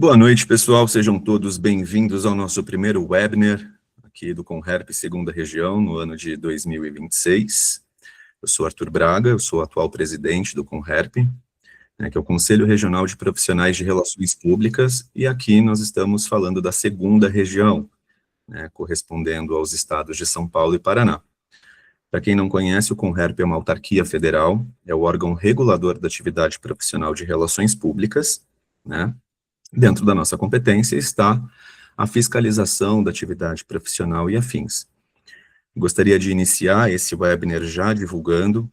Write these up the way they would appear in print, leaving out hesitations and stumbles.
Boa noite, pessoal. Sejam todos bem-vindos ao nosso primeiro webinar aqui do Conherp Segunda Região, no ano de 2026. Eu sou Arthur Braga, eu sou o atual presidente do Conherp, que é o Conselho Regional de Profissionais de Relações Públicas, e aqui nós estamos falando da Segunda Região, correspondendo aos estados de São Paulo e Paraná. Para quem não conhece, o Conherp é uma autarquia federal, é o órgão regulador da atividade profissional de relações públicas, Dentro da nossa competência está a fiscalização da atividade profissional e afins. Gostaria de iniciar esse webinar já divulgando,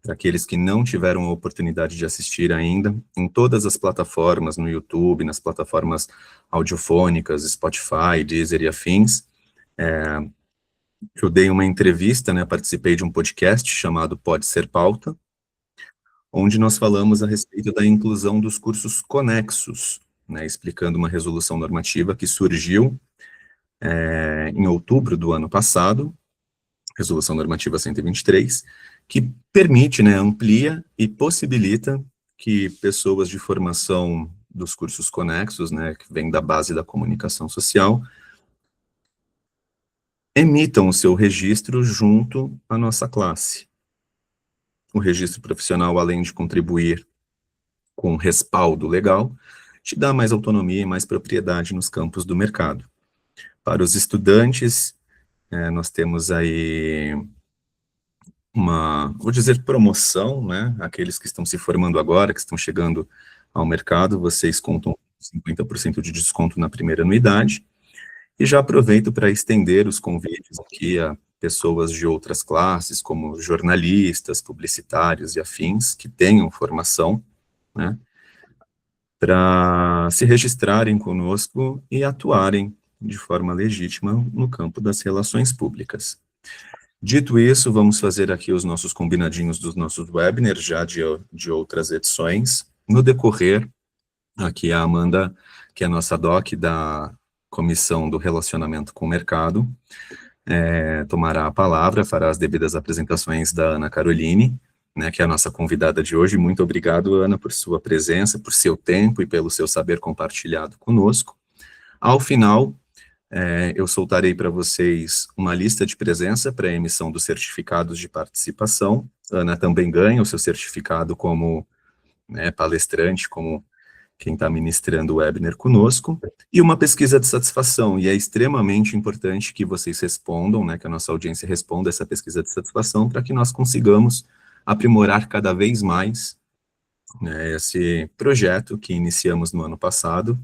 para aqueles que não tiveram a oportunidade de assistir ainda, em todas as plataformas, no YouTube, nas plataformas audiofônicas, Spotify, Deezer e afins. Eu dei uma entrevista, participei de um podcast chamado Pode Ser Pauta, onde nós falamos a respeito da inclusão dos cursos conexos, explicando uma resolução normativa que surgiu em outubro do ano passado, resolução normativa 123, que permite, amplia e possibilita que pessoas de formação dos cursos conexos, que vêm da base da comunicação social, emitam o seu registro junto à nossa classe. O registro profissional, além de contribuir com respaldo legal, te dá mais autonomia e mais propriedade nos campos do mercado. Para os estudantes, nós temos aí vou dizer, promoção, aqueles que estão se formando agora, que estão chegando ao mercado, vocês contam 50% de desconto na primeira anuidade, e já aproveito para estender os convites aqui a pessoas de outras classes, como jornalistas, publicitários e afins, que tenham formação, para se registrarem conosco e atuarem de forma legítima no campo das relações públicas. Dito isso, vamos fazer aqui os nossos combinadinhos dos nossos webinars, já de outras edições. No decorrer, aqui a Amanda, que é a nossa doc da Comissão do Relacionamento com o Mercado, tomará a palavra, fará as devidas apresentações da Ana Caroline, que é a nossa convidada de hoje. Muito obrigado, Ana, por sua presença, por seu tempo e pelo seu saber compartilhado conosco. Ao final, eu soltarei para vocês uma lista de presença para a emissão dos certificados de participação. Ana também ganha o seu certificado como palestrante, como quem está ministrando o webinar conosco, e uma pesquisa de satisfação, e é extremamente importante que vocês respondam, que a nossa audiência responda essa pesquisa de satisfação, para que nós consigamos aprimorar cada vez mais esse projeto que iniciamos no ano passado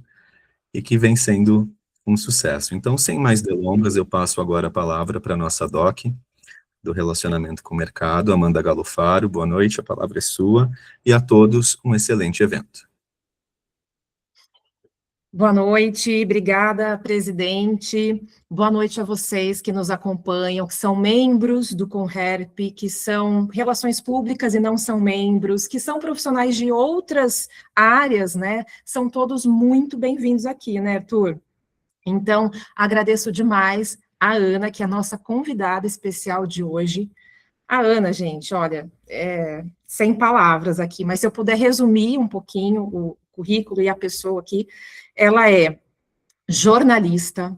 e que vem sendo um sucesso. Então, sem mais delongas, eu passo agora a palavra para a nossa doc do Relacionamento com o Mercado, Amanda Galofaro. Boa noite, a palavra é sua, e a todos um excelente evento. Boa noite, obrigada, presidente. Boa noite a vocês que nos acompanham, que são membros do Conherp, que são relações públicas e não são membros, que são profissionais de outras áreas, São todos muito bem-vindos aqui, Arthur? Então, agradeço demais a Ana, que é a nossa convidada especial de hoje. A Ana, gente, olha, sem palavras aqui, mas se eu puder resumir um pouquinho o currículo e a pessoa aqui, ela é jornalista,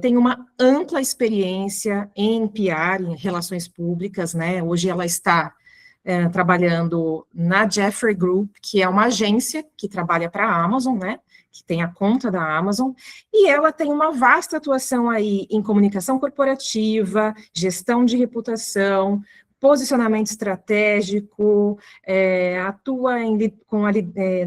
tem uma ampla experiência em PR, em relações públicas, Hoje ela está trabalhando na Jeffrey Group, que é uma agência que trabalha para a Amazon, que tem a conta da Amazon, e ela tem uma vasta atuação aí em comunicação corporativa, gestão de reputação, posicionamento estratégico, atua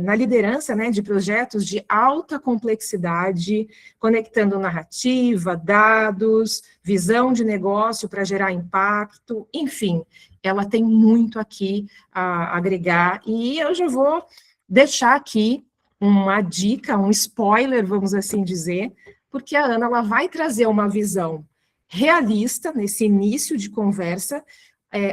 na liderança de projetos de alta complexidade, conectando narrativa, dados, visão de negócio para gerar impacto, enfim, ela tem muito aqui a agregar, e eu já vou deixar aqui uma dica, um spoiler, vamos assim dizer, porque a Ana ela vai trazer uma visão realista nesse início de conversa.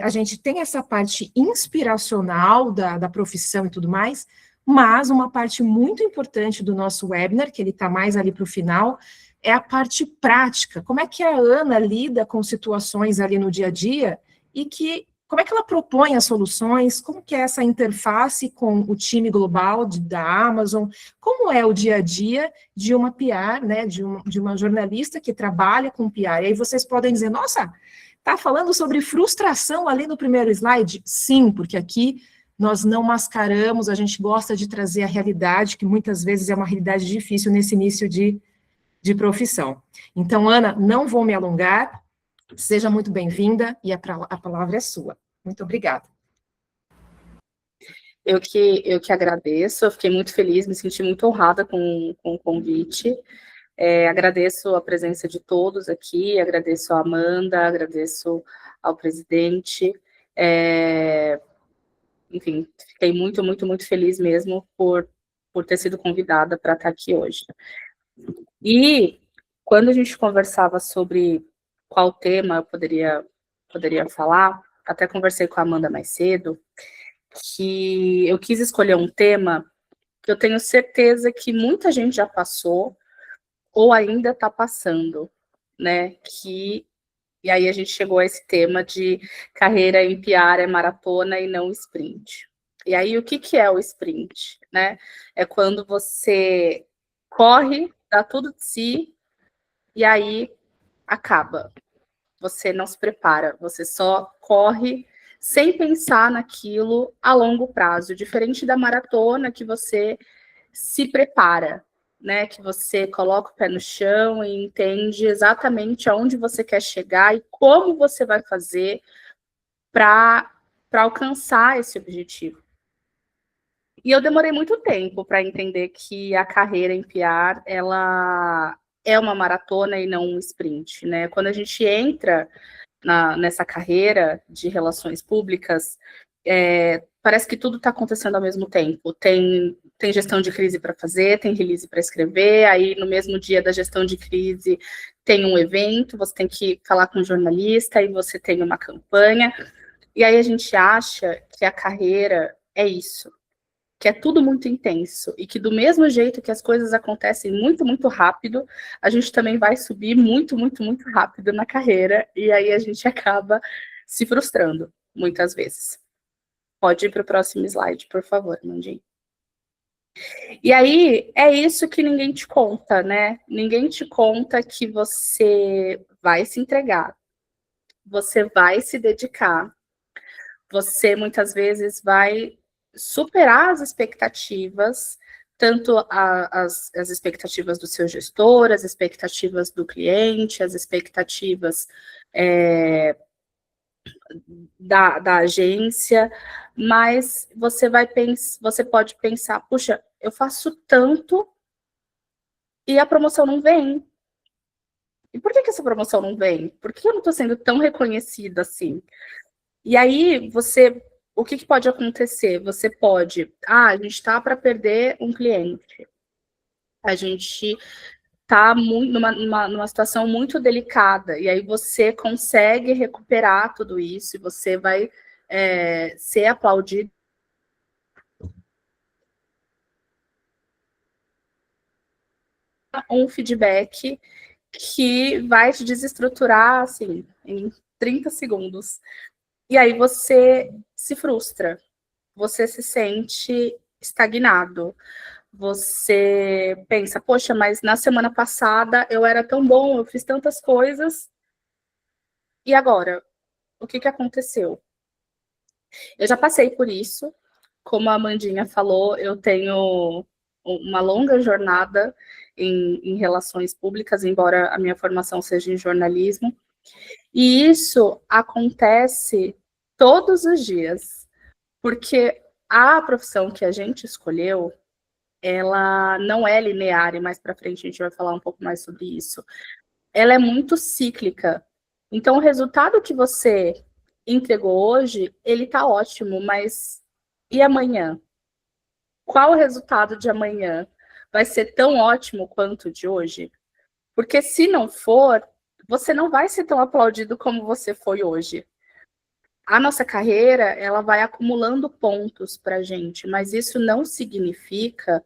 A gente tem essa parte inspiracional da profissão e tudo mais, mas uma parte muito importante do nosso webinar, que ele está mais ali para o final, é a parte prática. Como é que a Ana lida com situações ali no dia a dia e que como é que ela propõe as soluções, como que é essa interface com o time global da Amazon, como é o dia a dia de uma PR, né, de uma jornalista que trabalha com PR. E aí vocês podem dizer, nossa, está falando sobre frustração ali no primeiro slide? Sim, porque aqui nós não mascaramos, a gente gosta de trazer a realidade, que muitas vezes é uma realidade difícil nesse início de profissão. Então, Ana, não vou me alongar, seja muito bem-vinda e a palavra é sua. Muito obrigada. Eu que agradeço, eu fiquei muito feliz, me senti muito honrada com o convite. Agradeço a presença de todos aqui, agradeço a Amanda, agradeço ao presidente. Enfim, fiquei muito, muito, muito feliz mesmo por ter sido convidada para estar aqui hoje. E quando a gente conversava sobre qual tema eu poderia falar, até conversei com a Amanda mais cedo, que eu quis escolher um tema que eu tenho certeza que muita gente já passou ou ainda está passando, né? E aí a gente chegou a esse tema de carreira em PR é maratona e não sprint. E aí o que é o sprint, né? É quando você corre, dá tudo de si e aí acaba. Você não se prepara, você só corre sem pensar naquilo a longo prazo, diferente da maratona que você se prepara, né? Que você coloca o pé no chão e entende exatamente aonde você quer chegar e como você vai fazer para alcançar esse objetivo. E eu demorei muito tempo para entender que a carreira em PR, ela é uma maratona e não um sprint, né? Quando a gente entra nessa carreira de relações públicas, parece que tudo está acontecendo ao mesmo tempo. Tem gestão de crise para fazer, tem release para escrever, aí no mesmo dia da gestão de crise tem um evento, você tem que falar com um jornalista, aí você tem uma campanha, e aí a gente acha que a carreira é isso, que é tudo muito intenso, e que do mesmo jeito que as coisas acontecem muito, muito rápido, a gente também vai subir muito, muito, muito rápido na carreira, e aí a gente acaba se frustrando, muitas vezes. Pode ir para o próximo slide, por favor, Mandinho. E aí, é isso que ninguém te conta, né? Ninguém te conta que você vai se entregar, você vai se dedicar, você muitas vezes vai superar as expectativas, tanto as expectativas do seu gestor, as expectativas do cliente, as expectativas da agência, mas você pode pensar, puxa, eu faço tanto e a promoção não vem. E por que essa promoção não vem? Por que eu não estou sendo tão reconhecida assim? E aí, o que pode acontecer? Você pode, a gente está para perder um cliente. A gente está numa situação muito delicada, e aí você consegue recuperar tudo isso, e você vai ser aplaudido. Um feedback que vai te desestruturar, assim, em 30 segundos. E aí você se frustra, você se sente estagnado. Você pensa, poxa, mas na semana passada eu era tão bom, eu fiz tantas coisas, e agora? O que aconteceu? Eu já passei por isso, como a Amandinha falou, eu tenho uma longa jornada em relações públicas, embora a minha formação seja em jornalismo, e isso acontece todos os dias, porque a profissão que a gente escolheu, ela não é linear, e mais para frente a gente vai falar um pouco mais sobre isso. Ela é muito cíclica. Então, o resultado que você entregou hoje, ele está ótimo, mas e amanhã? Qual o resultado de amanhã? Vai ser tão ótimo quanto o de hoje? Porque se não for, você não vai ser tão aplaudido como você foi hoje. A nossa carreira, ela vai acumulando pontos para a gente, mas isso não significa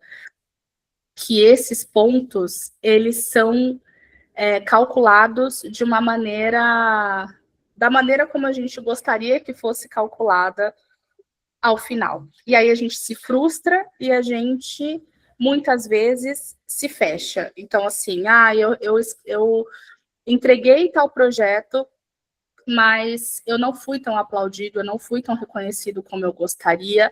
que esses pontos, eles são calculados de uma maneira da maneira como a gente gostaria que fosse calculada ao final. E aí a gente se frustra e a gente, muitas vezes, se fecha. Então, assim, eu entreguei tal projeto, mas eu não fui tão aplaudido, eu não fui tão reconhecido como eu gostaria,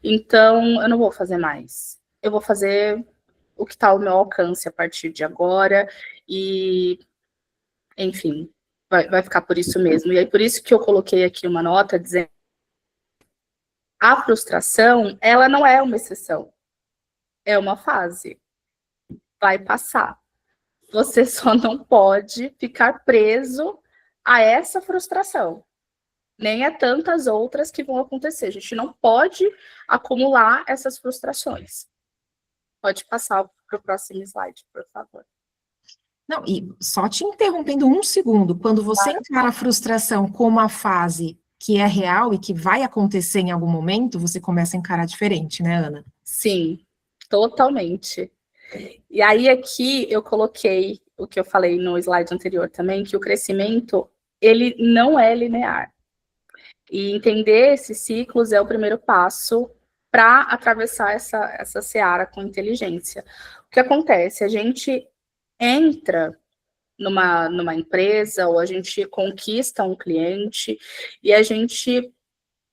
então eu não vou fazer mais. Eu vou fazer o que está ao meu alcance a partir de agora, e, enfim, vai ficar por isso mesmo. E aí, por isso que eu coloquei aqui uma nota dizendo a frustração, ela não é uma exceção, é uma fase, vai passar. Você só não pode ficar preso a essa frustração, nem a tantas outras que vão acontecer. A gente não pode acumular essas frustrações. Pode passar para o próximo slide, por favor. Não, e só te interrompendo um segundo, quando você encara a frustração como a fase que é real e que vai acontecer em algum momento, você começa a encarar diferente, né, Ana? Sim, totalmente. E aí aqui eu coloquei o que eu falei no slide anterior também, que o crescimento, ele não é linear. E entender esses ciclos é o primeiro passo para atravessar essa seara com inteligência. O que acontece? A gente entra numa empresa, ou a gente conquista um cliente, e a gente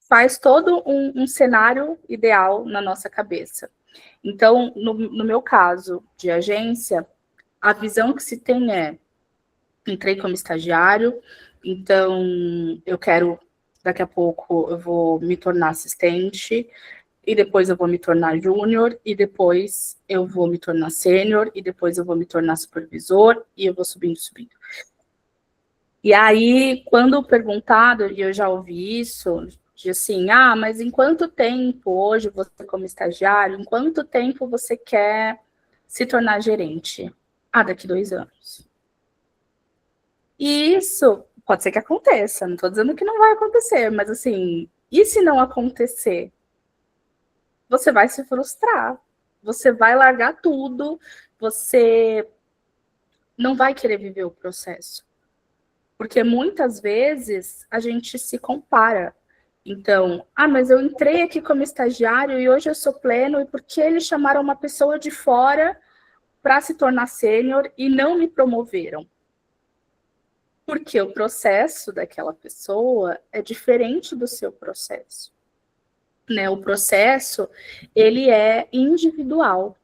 faz todo um cenário ideal na nossa cabeça. Então, no meu caso de agência, a visão que se tem é: entrei como estagiário, então eu quero, daqui a pouco, eu vou me tornar assistente, e depois eu vou me tornar júnior, e depois eu vou me tornar sênior, e depois eu vou me tornar supervisor, e eu vou subindo. E aí, quando perguntado, e eu já ouvi isso, de assim, mas em quanto tempo hoje você como estagiário, em quanto tempo você quer se tornar gerente? Daqui 2 anos. E isso pode ser que aconteça, não estou dizendo que não vai acontecer, mas assim, e se não acontecer? Você vai se frustrar, você vai largar tudo, você não vai querer viver o processo. Porque muitas vezes a gente se compara. Então, mas eu entrei aqui como estagiário e hoje eu sou pleno, e por que eles chamaram uma pessoa de fora para se tornar sênior e não me promoveram? Porque o processo daquela pessoa é diferente do seu processo. Né? O processo, ele é individual.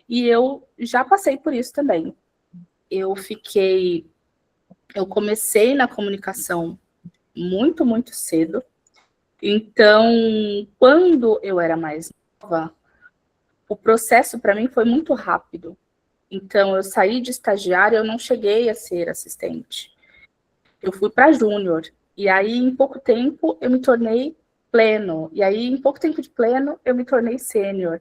E eu já passei por isso também. Eu comecei na comunicação muito, muito cedo. Então, quando eu era mais nova, o processo para mim foi muito rápido. Então, eu saí de estagiária, eu não cheguei a ser assistente. Eu fui para júnior. E aí, em pouco tempo, eu me tornei pleno. E aí, em pouco tempo de pleno, eu me tornei sênior.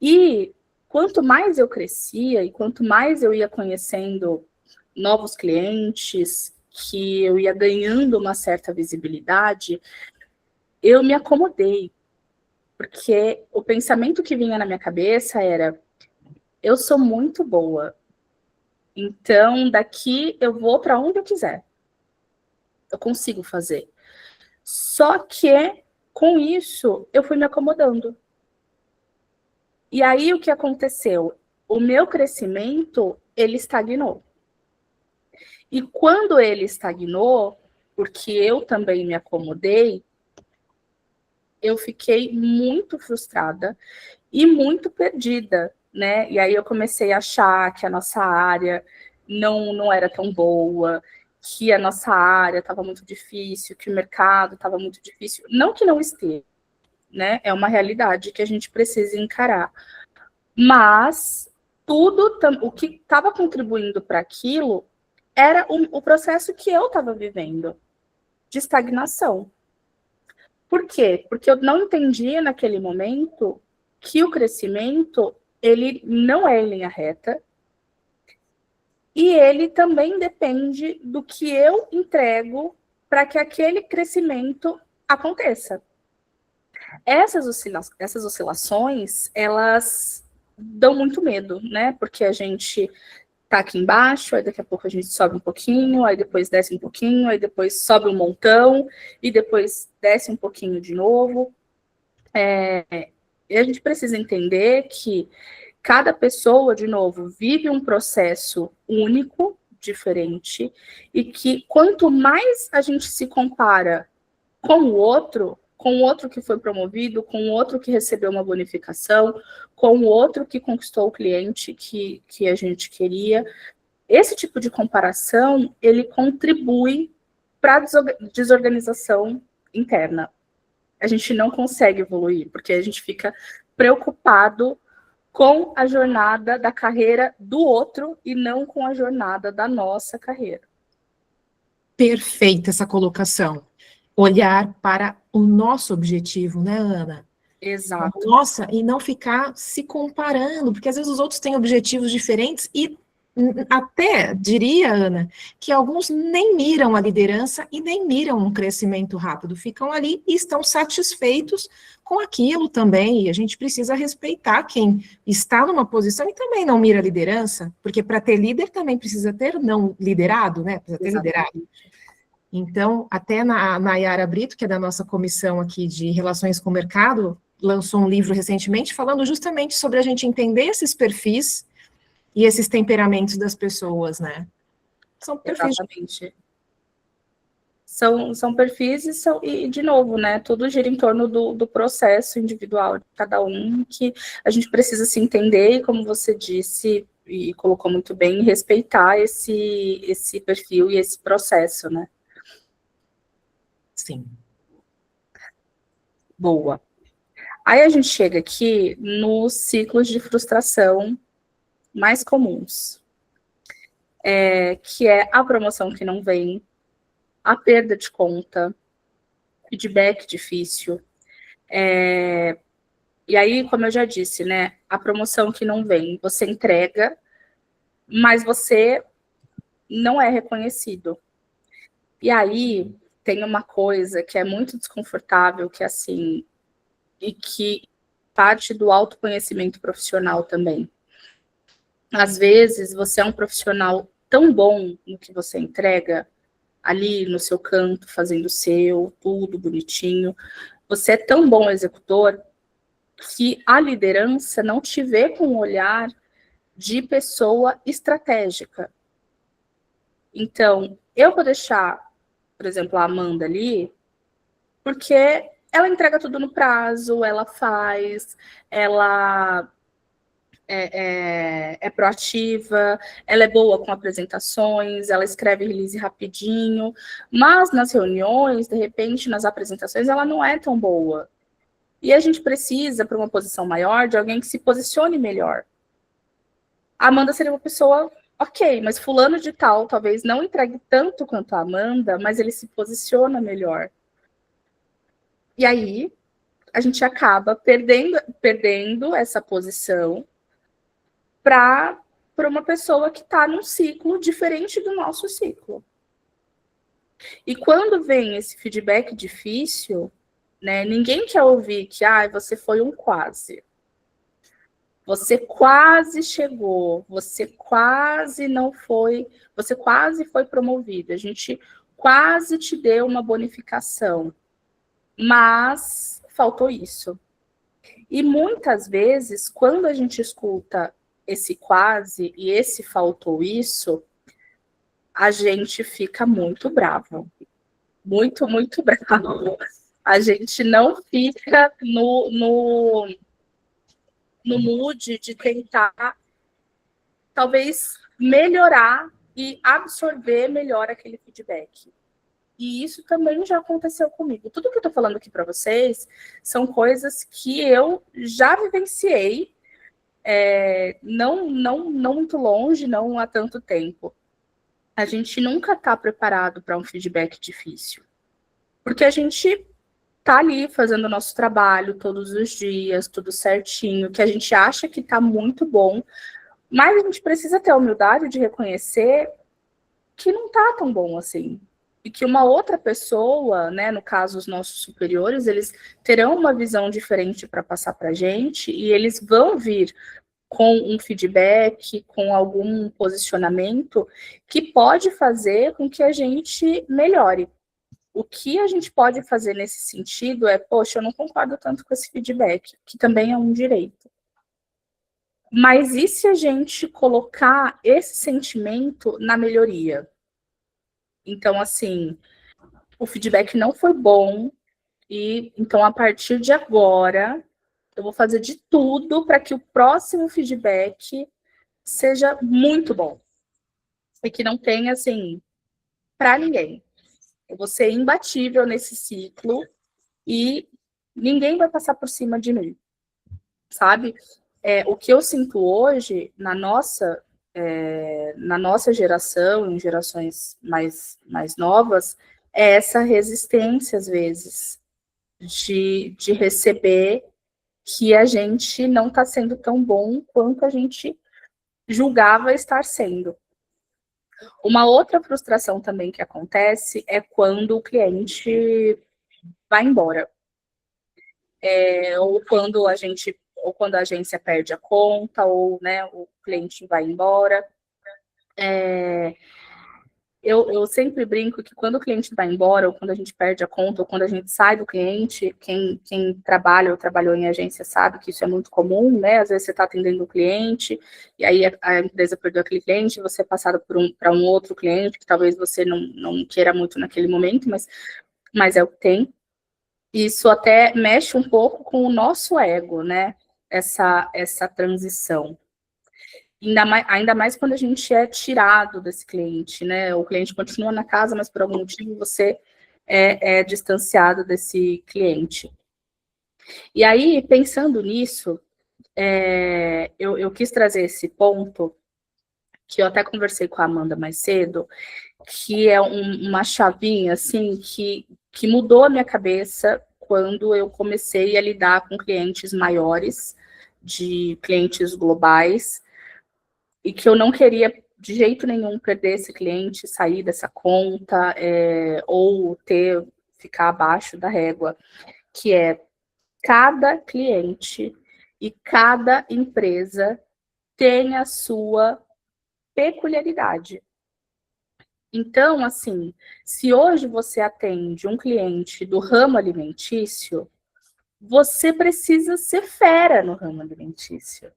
E quanto mais eu crescia e quanto mais eu ia conhecendo novos clientes, que eu ia ganhando uma certa visibilidade, eu me acomodei. Porque o pensamento que vinha na minha cabeça era: eu sou muito boa, então daqui eu vou para onde eu quiser. Eu consigo fazer. Só que, com isso, eu fui me acomodando. E aí, o que aconteceu? O meu crescimento, ele estagnou. E quando ele estagnou, porque eu também me acomodei, eu fiquei muito frustrada e muito perdida, né? E aí eu comecei a achar que a nossa área não era tão boa, que a nossa área estava muito difícil, que o mercado estava muito difícil. Não que não esteja, né? É uma realidade que a gente precisa encarar. Mas tudo, o que estava contribuindo para aquilo era o processo que eu estava vivendo, de estagnação. Por quê? Porque eu não entendia naquele momento que o crescimento, ele não é em linha reta, e ele também depende do que eu entrego para que aquele crescimento aconteça. Essas oscilações, elas dão muito medo, né? Porque a gente tá aqui embaixo, aí daqui a pouco a gente sobe um pouquinho, aí depois desce um pouquinho, aí depois sobe um montão, e depois desce um pouquinho de novo. E a gente precisa entender que cada pessoa, de novo, vive um processo único, diferente, e que quanto mais a gente se compara com o outro que foi promovido, com o outro que recebeu uma bonificação, com o outro que conquistou o cliente que a gente queria, esse tipo de comparação, ele contribui para a desorganização interna. A gente não consegue evoluir, porque a gente fica preocupado com a jornada da carreira do outro e não com a jornada da nossa carreira. Perfeita essa colocação. Olhar para o nosso objetivo, né, Ana? Exato. Nossa, e não ficar se comparando, porque às vezes os outros têm objetivos diferentes e até diria, Ana, que alguns nem miram a liderança e nem miram um crescimento rápido, ficam ali e estão satisfeitos com aquilo também, e a gente precisa respeitar quem está numa posição e também não mira a liderança, porque para ter líder também precisa ter não liderado, né? Precisa ter liderado. Então, até na Nayara Brito, que é da nossa comissão aqui de Relações com o Mercado, lançou um livro recentemente falando justamente sobre a gente entender esses perfis e esses temperamentos das pessoas, né? São perfis. Exatamente. São perfis e, de novo, né, tudo gira em torno do processo individual de cada um, que a gente precisa se entender e, como você disse e colocou muito bem, respeitar esse perfil e esse processo, né? Sim. Boa. Aí a gente chega aqui nos ciclos de frustração mais comuns, que é a promoção que não vem, a perda de conta, feedback difícil. E aí, como eu já disse, né, a promoção que não vem, você entrega, mas você não é reconhecido. E aí, tem uma coisa que é muito desconfortável, que é assim, e que parte do autoconhecimento profissional também. Às vezes, você é um profissional tão bom no que você entrega, ali no seu canto, fazendo o seu, tudo bonitinho. Você é tão bom executor que a liderança não te vê com um olhar de pessoa estratégica. Então, eu vou deixar, por exemplo, a Amanda ali, porque ela entrega tudo no prazo, ela faz, ela é proativa, ela é boa com apresentações, ela escreve release rapidinho, mas nas reuniões, de repente, nas apresentações, ela não é tão boa. E a gente precisa, para uma posição maior, de alguém que se posicione melhor. A Amanda seria uma pessoa, ok, mas fulano de tal talvez não entregue tanto quanto a Amanda, mas ele se posiciona melhor. E aí, a gente acaba perdendo essa posição para uma pessoa que está num ciclo diferente do nosso ciclo. E quando vem esse feedback difícil, né, ninguém quer ouvir que você foi um quase. Você quase chegou, você quase não foi, você quase foi promovido, a gente quase te deu uma bonificação, mas faltou isso. E muitas vezes, quando a gente escuta esse quase e esse faltou isso, a gente fica muito bravo. Muito, muito bravo. A gente não fica no mood de tentar, talvez, melhorar e absorver melhor aquele feedback. E isso também já aconteceu comigo. Tudo que eu estou falando aqui para vocês são coisas que eu já vivenciei, não muito longe, não há tanto tempo. A gente nunca está preparado para um feedback difícil. Porque a gente tá ali fazendo o nosso trabalho todos os dias, tudo certinho, que a gente acha que tá muito bom, mas a gente precisa ter a humildade de reconhecer que não tá tão bom assim. E que uma outra pessoa, né, no caso os nossos superiores, eles terão uma visão diferente para passar para a gente e eles vão vir com um feedback, com algum posicionamento que pode fazer com que a gente melhore. O que a gente pode fazer nesse sentido é, poxa, eu não concordo tanto com esse feedback, que também é um direito. Mas e se a gente colocar esse sentimento na melhoria? Então, assim, o feedback não foi bom, e então, a partir de agora, eu vou fazer de tudo para que o próximo feedback seja muito bom. E que não tenha, assim, para ninguém. Eu vou ser imbatível nesse ciclo e ninguém vai passar por cima de mim, sabe? O que eu sinto hoje, na nossa geração, em gerações mais novas, é essa resistência, às vezes, de receber que a gente não está sendo tão bom quanto a gente julgava estar sendo. Uma outra frustração também que acontece é quando o cliente vai embora. Ou quando a agência perde a conta, ou, né, o cliente vai embora. Eu sempre brinco que quando o cliente vai embora, ou quando a gente perde a conta, ou quando a gente sai do cliente, quem trabalha ou trabalhou em agência sabe que isso é muito comum, né? Às vezes você está atendendo o cliente, e aí a empresa perdeu aquele cliente, você é passado para um outro cliente, que talvez você não queira muito naquele momento, mas é o que tem. Isso até mexe um pouco com o nosso ego, né? Essa transição. Ainda mais quando a gente é tirado desse cliente, né? O cliente continua na casa, mas por algum motivo você é distanciado desse cliente. E aí, pensando nisso, eu quis trazer esse ponto, que eu até conversei com a Amanda mais cedo, que é uma chavinha, assim, que mudou a minha cabeça quando eu comecei a lidar com clientes maiores, de clientes globais, e que eu não queria de jeito nenhum perder esse cliente, sair dessa conta, ou ficar abaixo da régua, que é cada cliente e cada empresa tem a sua peculiaridade. Então, assim, se hoje você atende um cliente do ramo alimentício, você precisa ser fera no ramo alimentício.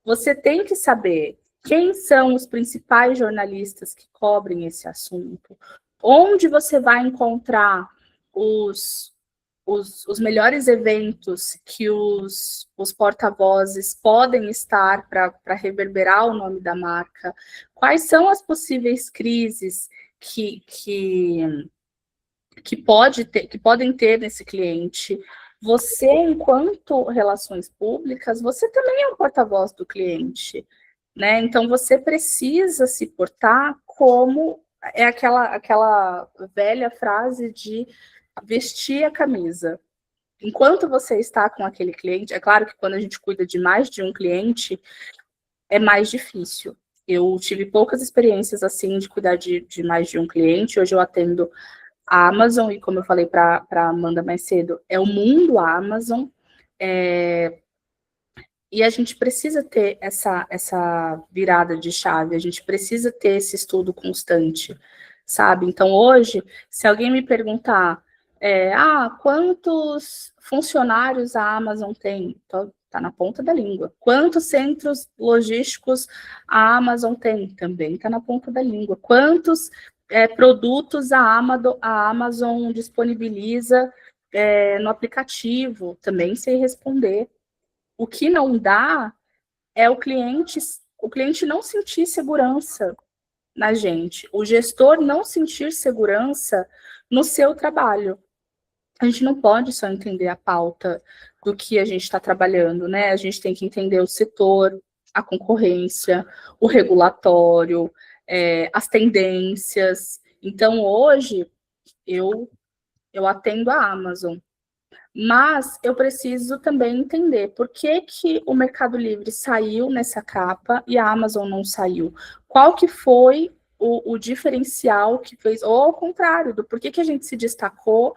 Você tem que saber quem são os principais jornalistas que cobrem esse assunto, onde você vai encontrar os melhores eventos que os porta-vozes podem estar para reverberar o nome da marca, quais são as possíveis crises que podem ter nesse cliente. Você, enquanto relações públicas, você também é um porta-voz do cliente, né? Então, você precisa se portar como aquela velha frase de vestir a camisa. Enquanto você está com aquele cliente, é claro que quando a gente cuida de mais de um cliente, é mais difícil. Eu tive poucas experiências assim de cuidar de mais de um cliente. Hoje eu atendo a Amazon, e como eu falei para a Amanda mais cedo, é o mundo Amazon, e a gente precisa ter essa virada de chave, a gente precisa ter esse estudo constante, sabe? Então, hoje, se alguém me perguntar, quantos funcionários a Amazon tem? Tá na ponta da língua. Quantos centros logísticos a Amazon tem? Também está na ponta da língua. Quantos produtos a Amazon disponibiliza no aplicativo? Também sei responder. O que não dá é o cliente não sentir segurança na gente, o gestor não sentir segurança no seu trabalho. A gente não pode só entender a pauta do que a gente está trabalhando, né? A gente tem que entender o setor, a concorrência, o regulatório, as tendências. Então, hoje, eu atendo a Amazon, mas eu preciso também entender por que o Mercado Livre saiu nessa capa e a Amazon não saiu. Qual que foi o diferencial que fez, ou ao contrário, do porquê que a gente se destacou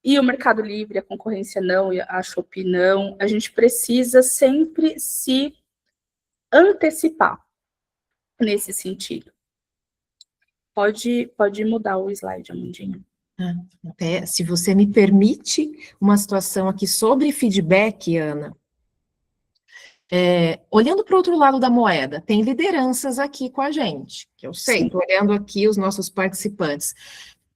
e o Mercado Livre, a concorrência não, e a Shopee não. A gente precisa sempre se antecipar nesse sentido. Pode mudar o slide, Amandinha. Até, se você me permite, uma situação aqui sobre feedback, Ana. Olhando para o outro lado da moeda, tem lideranças aqui com a gente, que eu sei, estou olhando aqui os nossos participantes.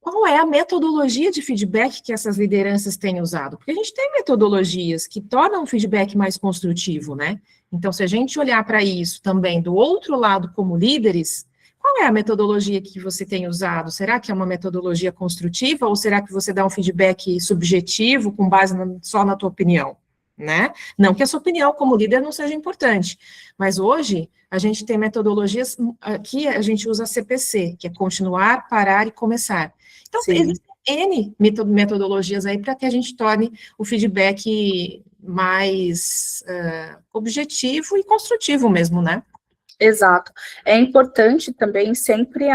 Qual é a metodologia de feedback que essas lideranças têm usado? Porque a gente tem metodologias que tornam o feedback mais construtivo, né? Então, se a gente olhar para isso também do outro lado como líderes, qual é a metodologia que você tem usado? Será que é uma metodologia construtiva ou será que você dá um feedback subjetivo com base só na tua opinião? Né? Não que a sua opinião como líder não seja importante, mas hoje a gente tem metodologias, aqui a gente usa CPC, que é continuar, parar e começar. Então, existem N metodologias aí para que a gente torne o feedback mais objetivo e construtivo mesmo, né? Exato. É importante também sempre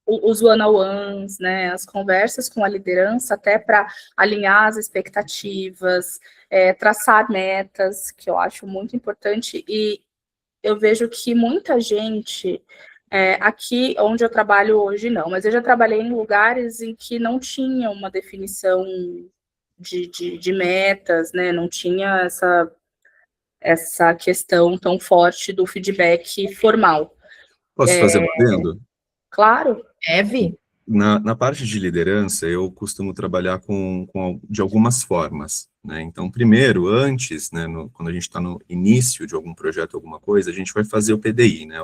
os one-on-ones, né, as conversas com a liderança, até para alinhar as expectativas, traçar metas, que eu acho muito importante, e eu vejo que muita gente, aqui onde eu trabalho hoje não, mas eu já trabalhei em lugares em que não tinha uma definição de metas, né, não tinha essa questão tão forte do feedback formal. Posso fazer um adendo? Claro. Deve. Na parte de liderança, eu costumo trabalhar de algumas formas, né? Então, primeiro, antes, né, quando a gente está no início de algum projeto, alguma coisa, a gente vai fazer o PDI, né,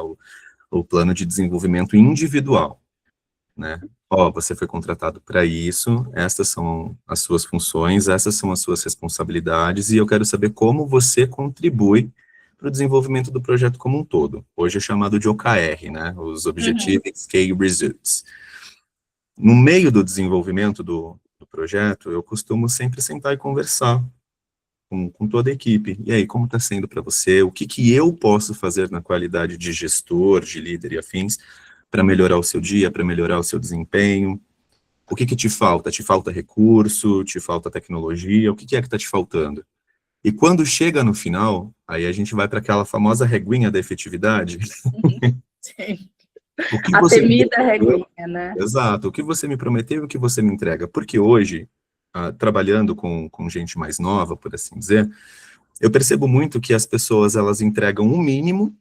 o Plano de Desenvolvimento Individual, né? Ó, você foi contratado para isso, essas são as suas funções, essas são as suas responsabilidades, e eu quero saber como você contribui para o desenvolvimento do projeto como um todo. Hoje é chamado de OKR, né, os Objectives Key Results. No meio do desenvolvimento do projeto, eu costumo sempre sentar e conversar com toda a equipe. E aí, como está sendo para você? O que eu posso fazer na qualidade de gestor, de líder e afins, para melhorar o seu dia, para melhorar o seu desempenho? O que te falta? Te falta recurso? Te falta tecnologia? O que é que está te faltando? E quando chega no final, aí a gente vai para aquela famosa reguinha da efetividade. Sim. O que A você temida reguinha, né? Exato, o que você me prometeu e o que você me entrega. Porque hoje, trabalhando com gente mais nova, por assim dizer, eu percebo muito que as pessoas, elas entregam um mínimo,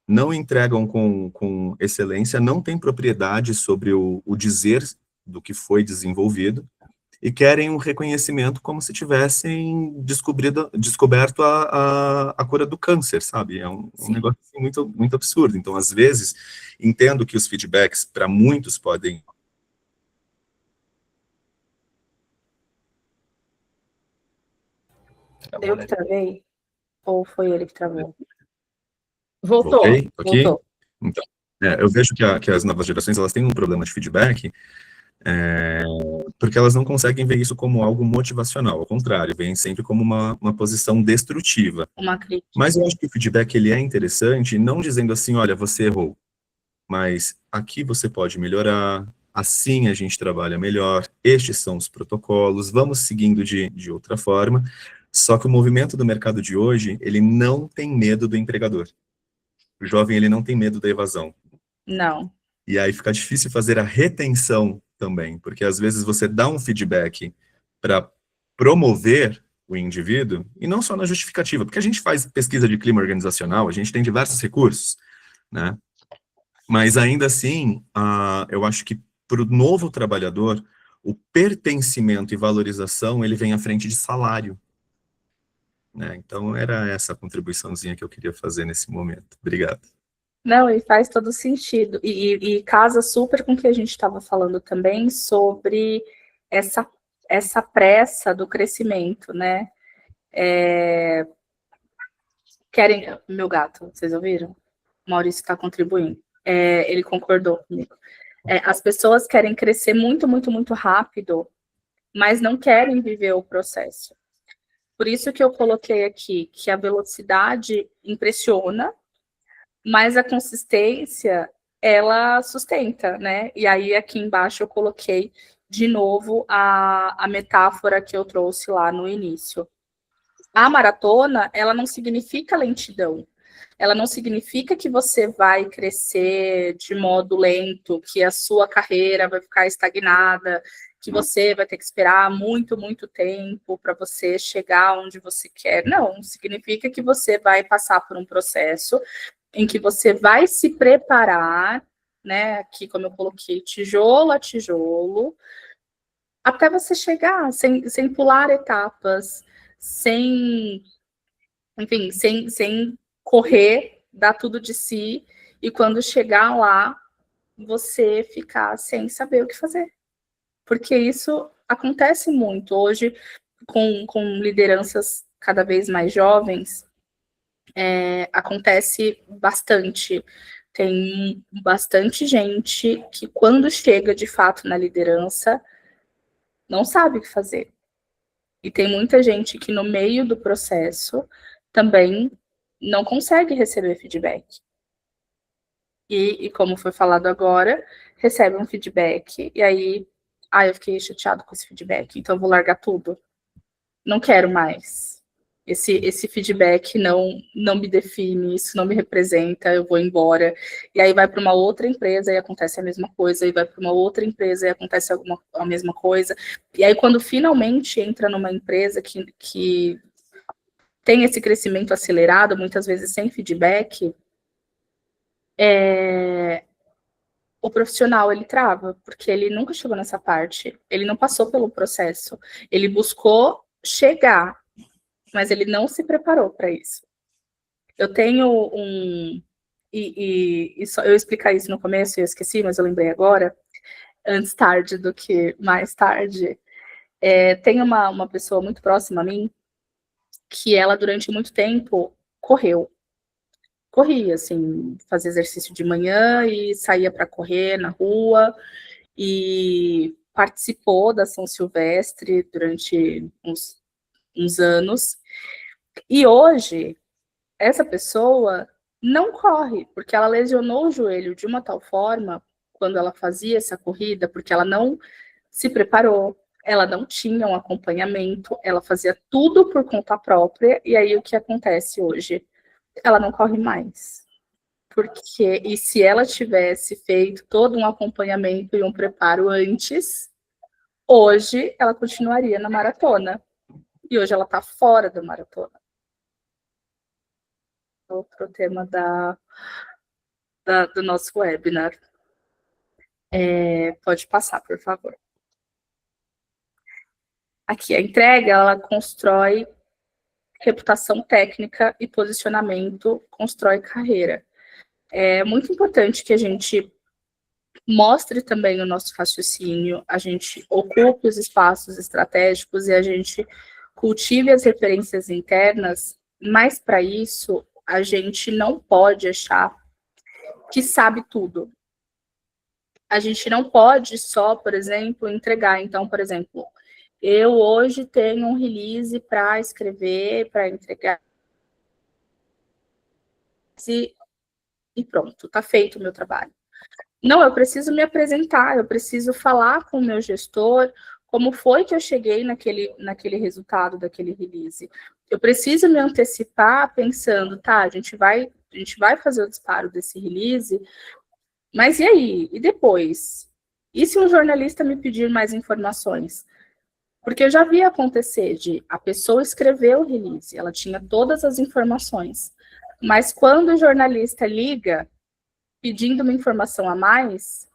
não entregam com excelência, não têm propriedade sobre o dizer do que foi desenvolvido, e querem um reconhecimento como se tivessem descoberto a cura do câncer, sabe? É um negócio assim, muito, muito absurdo. Então, às vezes, entendo que os feedbacks, para muitos, podem... Eu que travei? Ou foi ele que travou? Voltou. Voltei? Aqui? Voltou. Então, eu vejo que as novas gerações, elas têm um problema de feedback, porque elas não conseguem ver isso como algo motivacional, ao contrário, veem sempre como uma posição destrutiva. Uma crítica. Mas eu acho que o feedback, ele é interessante, não dizendo assim, olha, você errou, mas aqui você pode melhorar, assim a gente trabalha melhor, estes são os protocolos, vamos seguindo de outra forma, só que o movimento do mercado de hoje, ele não tem medo do empregador. O jovem, ele não tem medo da evasão. Não. E aí fica difícil fazer a retenção também, porque às vezes você dá um feedback para promover o indivíduo, e não só na justificativa, porque a gente faz pesquisa de clima organizacional, a gente tem diversos recursos, né? Mas ainda assim, eu acho que para o novo trabalhador, o pertencimento e valorização, ele vem à frente de salário, né? Então era essa contribuiçãozinha que eu queria fazer nesse momento. Obrigado. Não, e faz todo sentido. E casa super com o que a gente estava falando também sobre essa pressa do crescimento, né? Querem... Meu gato, vocês ouviram? O Maurício está contribuindo. Ele concordou comigo. As pessoas querem crescer muito, muito, muito rápido, mas não querem viver o processo. Por isso que eu coloquei aqui que a velocidade impressiona, mas a consistência, ela sustenta, né? E aí, aqui embaixo, eu coloquei, de novo, a metáfora que eu trouxe lá no início. A maratona, ela não significa lentidão. Ela não significa que você vai crescer de modo lento, que a sua carreira vai ficar estagnada, que você vai ter que esperar muito, muito tempo para você chegar onde você quer. Não, significa que você vai passar por um processo em que você vai se preparar, né? Aqui, como eu coloquei, tijolo a tijolo, até você chegar, sem pular etapas, sem, enfim, sem correr, dar tudo de si, e quando chegar lá, você ficar sem saber o que fazer. Porque isso acontece muito. Hoje, com lideranças cada vez mais jovens, acontece bastante. Tem bastante gente que, quando chega de fato na liderança, não sabe o que fazer. E tem muita gente que, no meio do processo, também não consegue receber feedback. E como foi falado agora, recebe um feedback, e aí, eu fiquei chateado com esse feedback, então eu vou largar tudo. Não quero mais. Esse feedback não me define, isso não me representa, eu vou embora. E aí vai para uma outra empresa e acontece a mesma coisa, e vai para uma outra empresa e acontece a mesma coisa. E aí, quando finalmente entra numa empresa que tem esse crescimento acelerado, muitas vezes sem feedback, o profissional, ele trava, porque ele nunca chegou nessa parte, ele não passou pelo processo, ele buscou chegar, mas ele não se preparou para isso. Eu tenho e só eu explicar isso no começo, eu esqueci, mas eu lembrei agora, antes tarde do que mais tarde. Tem uma pessoa muito próxima a mim, que ela, durante muito tempo, corria, assim, fazia exercício de manhã e saía para correr na rua, e participou da São Silvestre durante uns anos. E hoje, essa pessoa não corre, porque ela lesionou o joelho de uma tal forma, quando ela fazia essa corrida, porque ela não se preparou, ela não tinha um acompanhamento, ela fazia tudo por conta própria, e aí o que acontece hoje? Ela não corre mais. E se ela tivesse feito todo um acompanhamento e um preparo antes, hoje ela continuaria na maratona. E hoje ela está fora da maratona. Outro tema do nosso webinar. Pode passar, por favor. Aqui, a entrega, ela constrói reputação técnica e posicionamento, constrói carreira. É muito importante que a gente mostre também o nosso raciocínio, a gente ocupe os espaços estratégicos e a gente cultive as referências internas, mas para isso a gente não pode achar que sabe tudo. A gente não pode só, por exemplo, entregar. Então, por exemplo, eu hoje tenho um release para escrever, para entregar, e pronto, está feito o meu trabalho. Não, eu preciso me apresentar, eu preciso falar com o meu gestor como foi que eu cheguei naquele resultado daquele release. Eu preciso me antecipar pensando, tá, a gente vai fazer o disparo desse release, mas e aí? E depois? E se um jornalista me pedir mais informações? Porque eu já vi acontecer de a pessoa escrever o release, ela tinha todas as informações, mas quando o jornalista liga pedindo uma informação a mais,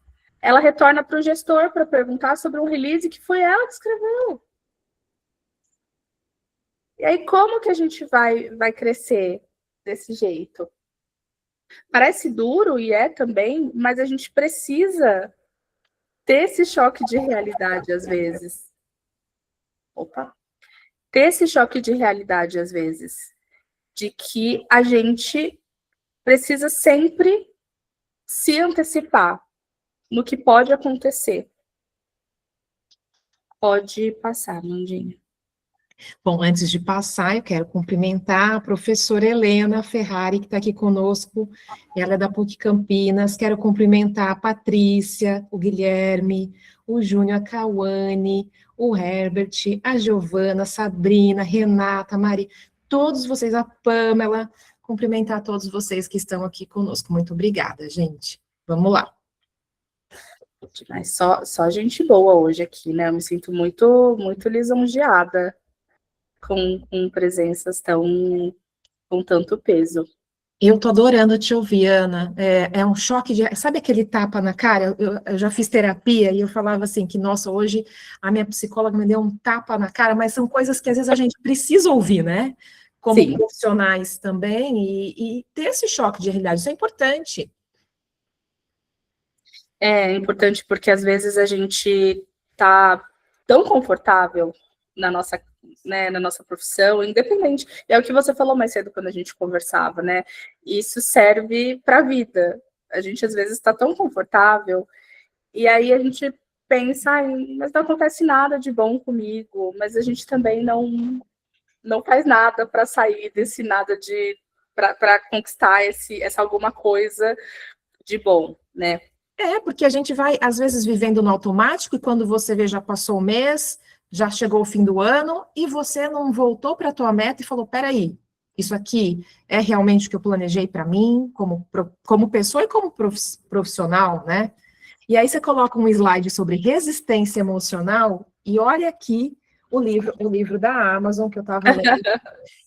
ela retorna para o gestor para perguntar sobre um release que foi ela que escreveu. E aí, como que a gente vai crescer desse jeito? Parece duro, e é também, mas a gente precisa ter esse choque de realidade, às vezes. Ter esse choque de realidade, às vezes, de que a gente precisa sempre se antecipar no que pode acontecer. Pode passar, Mandinha. Bom, antes de passar, eu quero cumprimentar a professora Helena Ferrari, que está aqui conosco, ela é da PUC Campinas. Quero cumprimentar a Patrícia, o Guilherme, o Júnior, a Cauane, o Herbert, a Giovana, a Sabrina, a Renata, a Maria, todos vocês, a Pamela, cumprimentar todos vocês que estão aqui conosco. Muito obrigada, gente. Vamos lá. Mas só gente boa hoje aqui, né? Eu me sinto muito, muito lisonjeada com presenças com tanto peso. Eu tô adorando te ouvir, Ana. É um choque de... Sabe aquele tapa na cara? Eu já fiz terapia e eu falava assim que, nossa, hoje a minha psicóloga me deu um tapa na cara, mas são coisas que às vezes a gente precisa ouvir, né? Como Sim. profissionais também, e ter esse choque de realidade, isso é importante. É importante porque às vezes a gente tá tão confortável na nossa, né, na nossa profissão, independente. É o que você falou mais cedo quando a gente conversava, né? Isso serve para a vida. A gente às vezes está tão confortável e aí a gente pensa, mas não acontece nada de bom comigo, mas a gente também não faz nada para sair desse nada de para conquistar essa alguma coisa de bom, né? Porque a gente vai, às vezes, vivendo no automático, e quando você vê, já passou o mês, já chegou o fim do ano, e você não voltou para a tua meta e falou, peraí, isso aqui é realmente o que eu planejei para mim, como pessoa e como profissional, né? E aí você coloca um slide sobre resistência emocional, e olha aqui o livro da Amazon que eu estava lendo.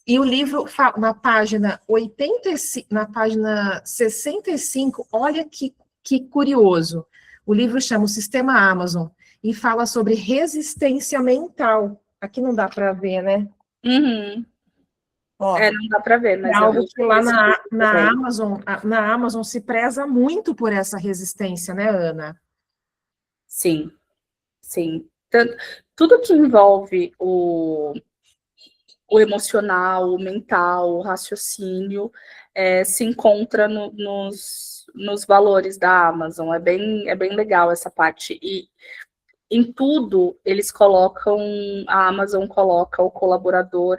E o livro, na página 85, na página 65, olha que curioso. O livro chama O Sistema Amazon e fala sobre resistência mental. Aqui não dá para ver, né? Uhum. Ó, não dá para ver, mas é algo que lá na Amazon se preza muito por essa resistência, né, Ana? Sim, sim. Tudo que envolve o emocional, o mental, o raciocínio, se encontra nos valores da Amazon. É bem legal essa parte. E em tudo, a Amazon coloca o colaborador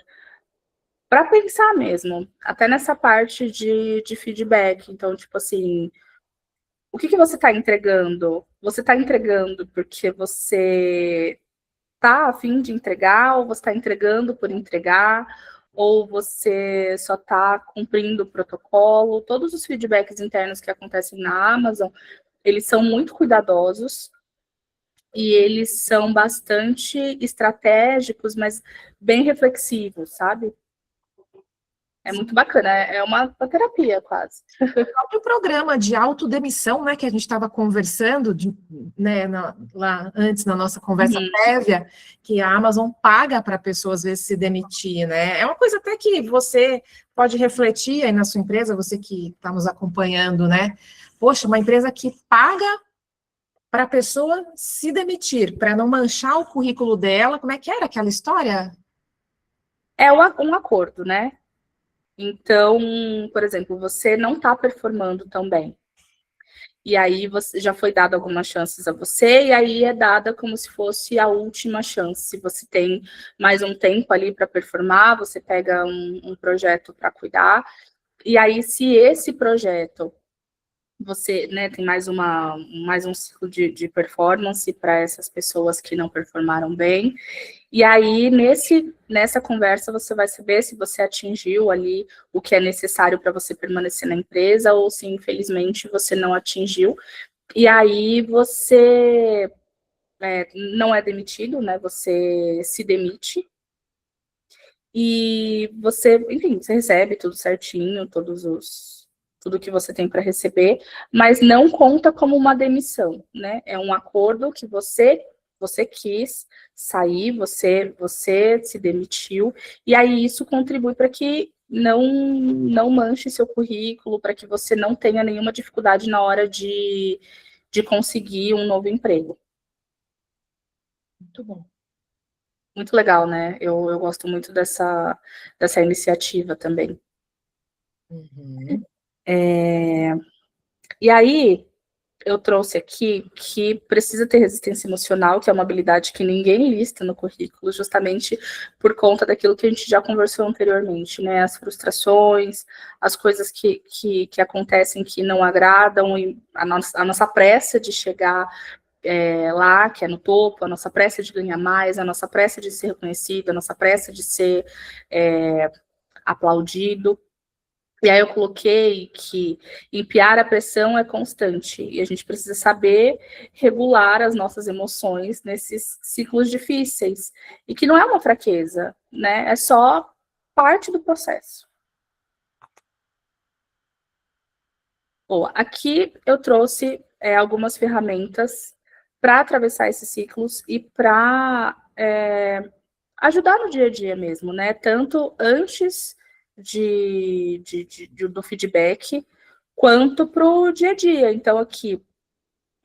para pensar mesmo, até nessa parte de feedback. Então, tipo assim, o que você está entregando? Você está entregando porque você está a fim de entregar, ou você está entregando por entregar, ou você só está cumprindo o protocolo. Todos os feedbacks internos que acontecem na Amazon, eles são muito cuidadosos e eles são bastante estratégicos, mas bem reflexivos, sabe? É muito bacana, é uma terapia quase. O próprio programa de autodemissão, né, que a gente estava conversando, né, lá antes na nossa conversa prévia, que a Amazon paga para a pessoa, às vezes, se demitir, né? É uma coisa até que você pode refletir aí na sua empresa, você que está nos acompanhando, né? Poxa, uma empresa que paga para a pessoa se demitir, para não manchar o currículo dela. Como é que era aquela história? É um acordo, né? Então, por exemplo, você não está performando tão bem. E aí já foi dado algumas chances a você, e aí é dada como se fosse a última chance. Se você tem mais um tempo ali para performar, você pega um projeto para cuidar. E aí, se esse projeto você, né, tem mais um ciclo de performance para essas pessoas que não performaram bem. E aí, nessa conversa, você vai saber se você atingiu ali o que é necessário para você permanecer na empresa, ou se, infelizmente, você não atingiu. E aí, você não é demitido, né? Você se demite. E você, enfim, você recebe tudo certinho, tudo que você tem para receber, mas não conta como uma demissão, né? É um acordo que você quis sair, você se demitiu, e aí isso contribui para que não manche seu currículo, para que você não tenha nenhuma dificuldade na hora de conseguir um novo emprego. Muito bom. Muito legal, né? Eu gosto muito dessa iniciativa também. Uhum. E aí, eu trouxe aqui que precisa ter resistência emocional, que é uma habilidade que ninguém lista no currículo, justamente por conta daquilo que a gente já conversou anteriormente, né? As frustrações, as coisas que acontecem que não agradam, e a nossa pressa de chegar lá, que é no topo, a nossa pressa de ganhar mais, a nossa pressa de ser reconhecido, a nossa pressa de ser aplaudido. E aí eu coloquei que empiar a pressão é constante, e a gente precisa saber regular as nossas emoções nesses ciclos difíceis, e que não é uma fraqueza, né? É só parte do processo. Bom, aqui eu trouxe algumas ferramentas para atravessar esses ciclos e para ajudar no dia a dia mesmo, né? Tanto antes do feedback, quanto para o dia a dia. Então, aqui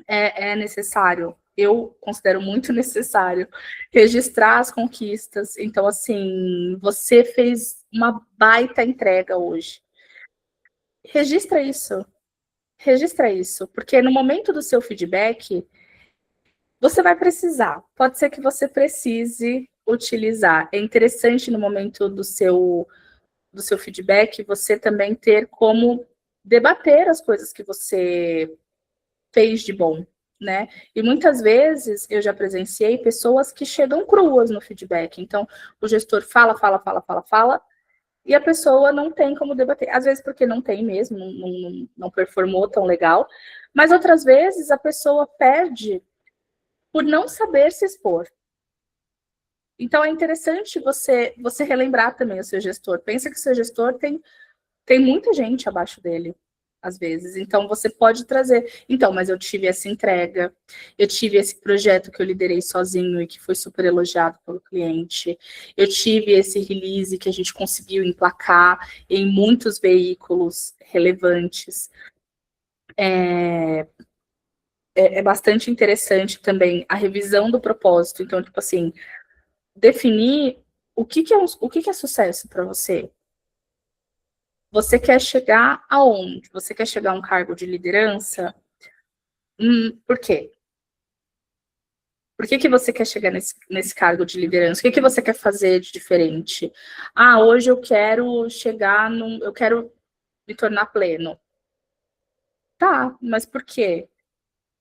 é necessário, eu considero muito necessário, registrar as conquistas. Então, assim, você fez uma baita entrega hoje. Registra isso, porque no momento do seu feedback, você vai precisar. Pode ser que você precise utilizar. É interessante no momento do seu feedback você também ter como debater as coisas que você fez de bom, né? E muitas vezes eu já presenciei pessoas que chegam cruas no feedback. Então, o gestor fala, e a pessoa não tem como debater. Às vezes porque não tem mesmo, não performou tão legal, mas outras vezes a pessoa perde por não saber se expor. Então é interessante você relembrar também o seu gestor. Pensa que o seu gestor tem muita gente abaixo dele, às vezes. Então você pode trazer. Então, mas eu tive essa entrega, eu tive esse projeto que eu liderei sozinho e que foi super elogiado pelo cliente. Eu tive esse release que a gente conseguiu emplacar em muitos veículos relevantes. É bastante interessante também a revisão do propósito. Então, tipo assim, definir o que é sucesso para você. Você quer chegar aonde? Você quer chegar a um cargo de liderança? Por quê? Por que você quer chegar nesse cargo de liderança? O que você quer fazer de diferente? Ah, hoje eu quero chegar eu quero me tornar pleno. Tá, mas por quê?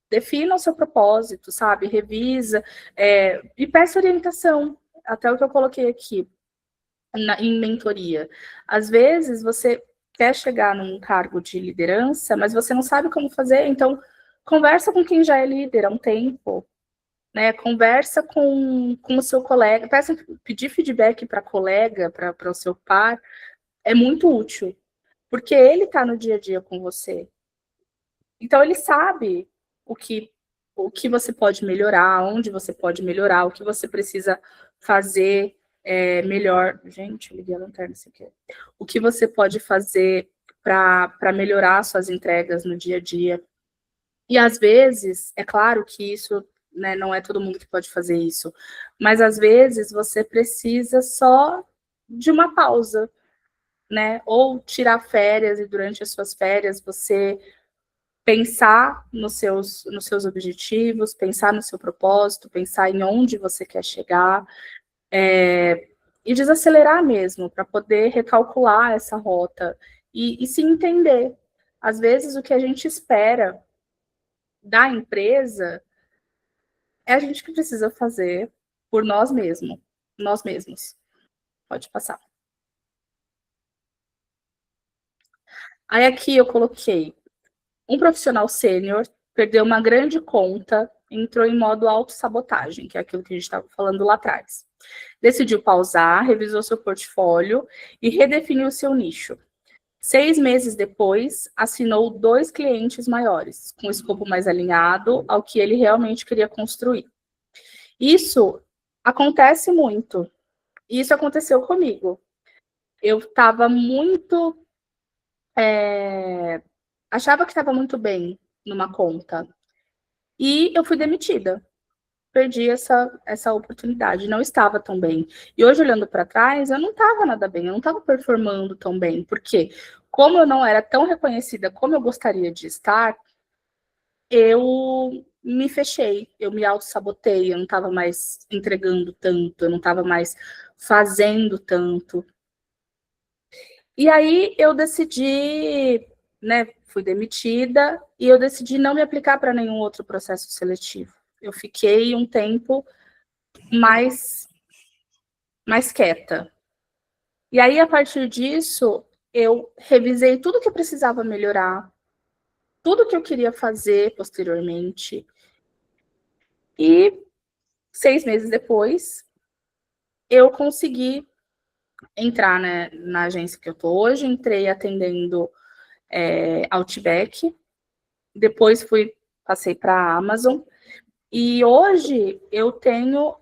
Defina o seu propósito, sabe? Revisa e peça orientação. Até o que eu coloquei aqui em mentoria. Às vezes você quer chegar num cargo de liderança, mas você não sabe como fazer, então conversa com quem já é líder há um tempo, né? Conversa com o seu colega, pedir feedback para colega, para o seu par, é muito útil, porque ele está no dia a dia com você. Então ele sabe o que você pode melhorar, onde você pode melhorar, o que você precisa fazer melhor. Gente, eu liguei a lanterna, isso aqui. O que você pode fazer para melhorar suas entregas no dia a dia. E às vezes, é claro que isso, né, não é todo mundo que pode fazer isso, mas às vezes você precisa só de uma pausa, né? Ou tirar férias e durante as suas férias você pensar nos seus objetivos, pensar no seu propósito, pensar em onde você quer chegar, e desacelerar mesmo, para poder recalcular essa rota e se entender. Às vezes, o que a gente espera da empresa é a gente que precisa fazer por nós mesmos. Pode passar. Aí aqui eu coloquei um profissional sênior perdeu uma grande conta, entrou em modo autossabotagem, que é aquilo que a gente estava falando lá atrás. Decidiu pausar, revisou seu portfólio e redefiniu seu nicho. 6 meses depois, assinou 2 clientes maiores, com escopo mais alinhado ao que ele realmente queria construir. Isso acontece muito. Isso aconteceu comigo. Eu estava muito... achava que estava muito bem numa conta. E eu fui demitida. Perdi essa oportunidade, não estava tão bem. E hoje, olhando para trás, eu não estava nada bem, eu não estava performando tão bem, porque como eu não era tão reconhecida como eu gostaria de estar, eu me fechei, eu me auto-sabotei, eu não estava mais entregando tanto, eu não estava mais fazendo tanto. E aí eu decidi, né, fui demitida, e eu decidi não me aplicar para nenhum outro processo seletivo. eu fiquei um tempo mais quieta. E aí, a partir disso, eu revisei tudo que eu precisava melhorar, tudo que eu queria fazer posteriormente. E 6 meses depois, eu consegui entrar, né, na agência que eu estou hoje. Entrei atendendo Outback, depois passei para a Amazon, e hoje eu tenho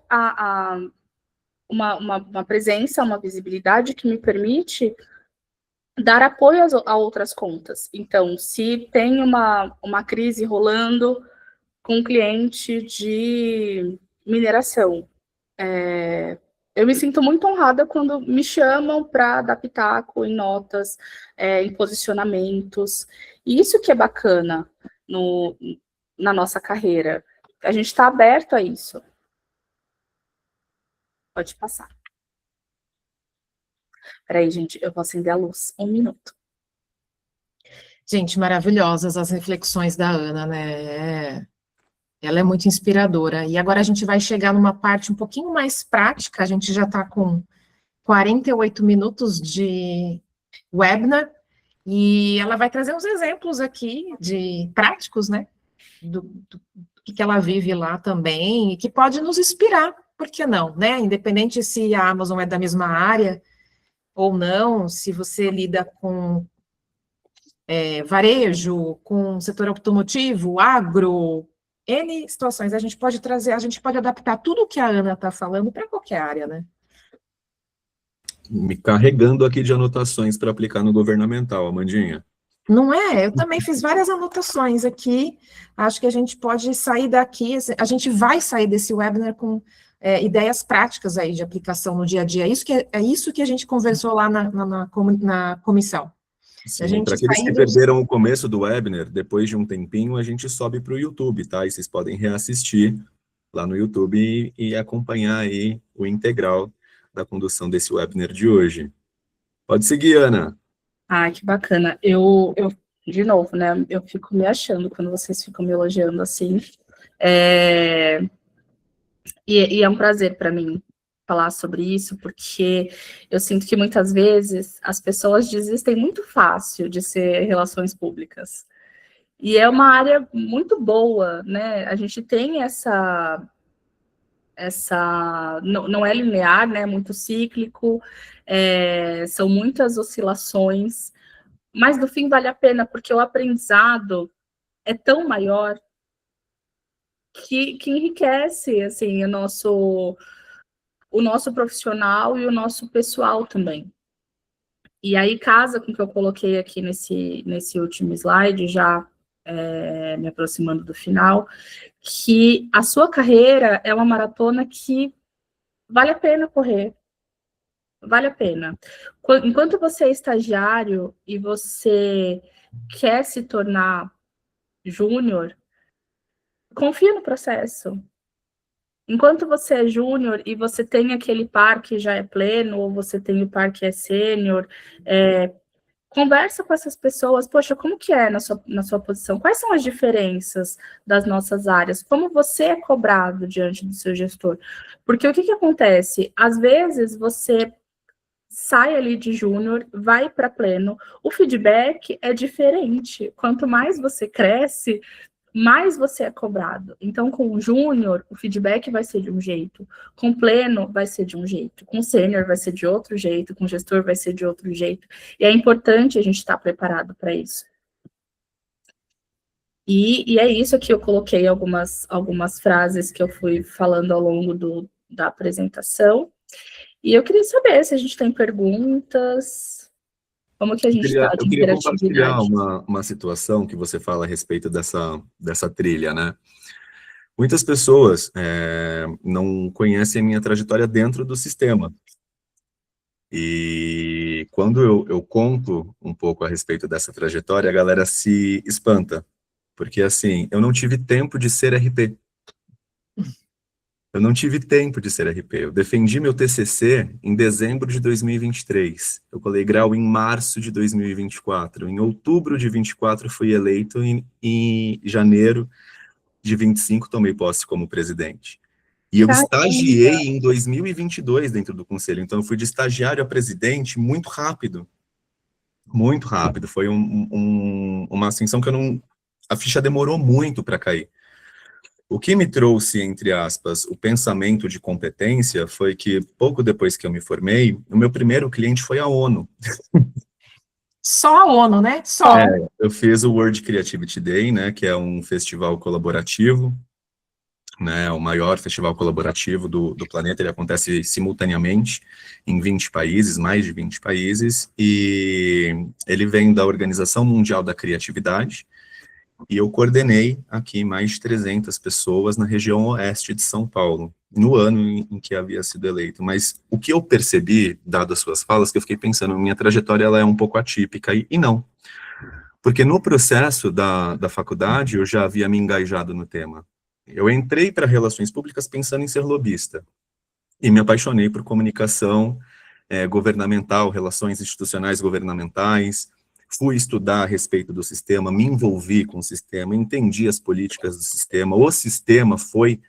uma presença, uma visibilidade que me permite dar apoio a outras contas. Então, se tem uma crise rolando com um cliente de mineração, eu me sinto muito honrada quando me chamam para dar pitaco em notas, em posicionamentos. E isso que é bacana na nossa carreira. A gente está aberto a isso. Pode passar. Peraí, gente, eu vou acender a luz. 1 minuto. Gente, maravilhosas as reflexões da Ana, né? Ela é muito inspiradora. E agora a gente vai chegar numa parte um pouquinho mais prática. A gente já está com 48 minutos de webinar, e ela vai trazer uns exemplos aqui de práticos, né? Do que ela vive lá também, e que pode nos inspirar, por que não, né? Independente se a Amazon é da mesma área ou não, se você lida com varejo, com setor automotivo, agro, N situações, a gente pode trazer, a gente pode adaptar tudo o que a Ana está falando para qualquer área, né? Me carregando aqui de anotações para aplicar no governamental, Amandinha. Não é? Eu também fiz várias anotações aqui, acho que a gente pode sair daqui, a gente vai sair desse webinar com ideias práticas aí de aplicação no dia a dia, é isso que a gente conversou lá na comissão. Para aqueles que perderam o começo do webinar, depois de um tempinho, a gente sobe para o YouTube, tá? E vocês podem reassistir lá no YouTube e acompanhar aí o integral da condução desse webinar de hoje. Pode seguir, Ana. Ah, que bacana. Eu, de novo, né, eu fico me achando quando vocês ficam me elogiando assim. E é um prazer para mim falar sobre isso, porque eu sinto que muitas vezes as pessoas desistem muito fácil de ser relações públicas. E é uma área muito boa, né? A gente tem não é linear, né? Muito cíclico, são muitas oscilações, mas no fim vale a pena, porque o aprendizado é tão maior que enriquece, assim, o nosso profissional e o nosso pessoal também. E aí casa com o que eu coloquei aqui nesse último slide, já me aproximando do final, que a sua carreira é uma maratona que vale a pena correr. Vale a pena. Enquanto você é estagiário e você quer se tornar júnior, confia no processo. Enquanto você é júnior e você tem aquele par que já é pleno, ou você tem o par que é sênior, conversa com essas pessoas. Poxa, como que é na sua posição? Quais são as diferenças das nossas áreas? Como você é cobrado diante do seu gestor? Porque o que acontece? Às vezes você sai ali de júnior, vai para pleno, o feedback é diferente. Quanto mais você cresce, mais você é cobrado. Então, com o júnior, o feedback vai ser de um jeito, com o pleno vai ser de um jeito, com o sênior vai ser de outro jeito, com o gestor vai ser de outro jeito. E é importante a gente estar preparado para isso. E é isso que eu coloquei algumas frases que eu fui falando ao longo da apresentação. E eu queria saber se a gente tem perguntas, como que a gente está de interatividade. Eu queria compartilhar uma situação que você fala a respeito dessa trilha, né? Muitas pessoas não conhecem a minha trajetória dentro do sistema. E quando eu conto um pouco a respeito dessa trajetória, a galera se espanta. Porque, assim, eu não tive tempo de ser RP. Eu não tive tempo de ser RP. Eu defendi meu TCC em dezembro de 2023. Eu colei grau em março de 2024. Em outubro de 24 fui eleito, em janeiro de 25 tomei posse como presidente. E eu Caramba. estagiei em 2022 dentro do conselho, então eu fui de estagiário a presidente muito rápido. Muito rápido. Foi uma ascensão que a ficha demorou muito para cair. O que me trouxe, entre aspas, o pensamento de competência foi que, pouco depois que eu me formei, o meu primeiro cliente foi a ONU. Só a ONU, né? Só. Eu fiz o World Creativity Day, né, que é um festival colaborativo, né, o maior festival colaborativo do planeta. Ele acontece simultaneamente em 20 países, mais de 20 países, e ele vem da Organização Mundial da Criatividade, e eu coordenei aqui mais de 300 pessoas na região oeste de São Paulo, no ano em que havia sido eleito. Mas o que eu percebi, dado as suas falas, que eu fiquei pensando, minha trajetória ela é um pouco atípica, e não. Porque no processo da faculdade, eu já havia me engajado no tema. Eu entrei para relações públicas pensando em ser lobista, e me apaixonei por comunicação governamental, relações institucionais governamentais, fui estudar a respeito do sistema, me envolvi com o sistema, entendi as políticas do sistema, o sistema foi,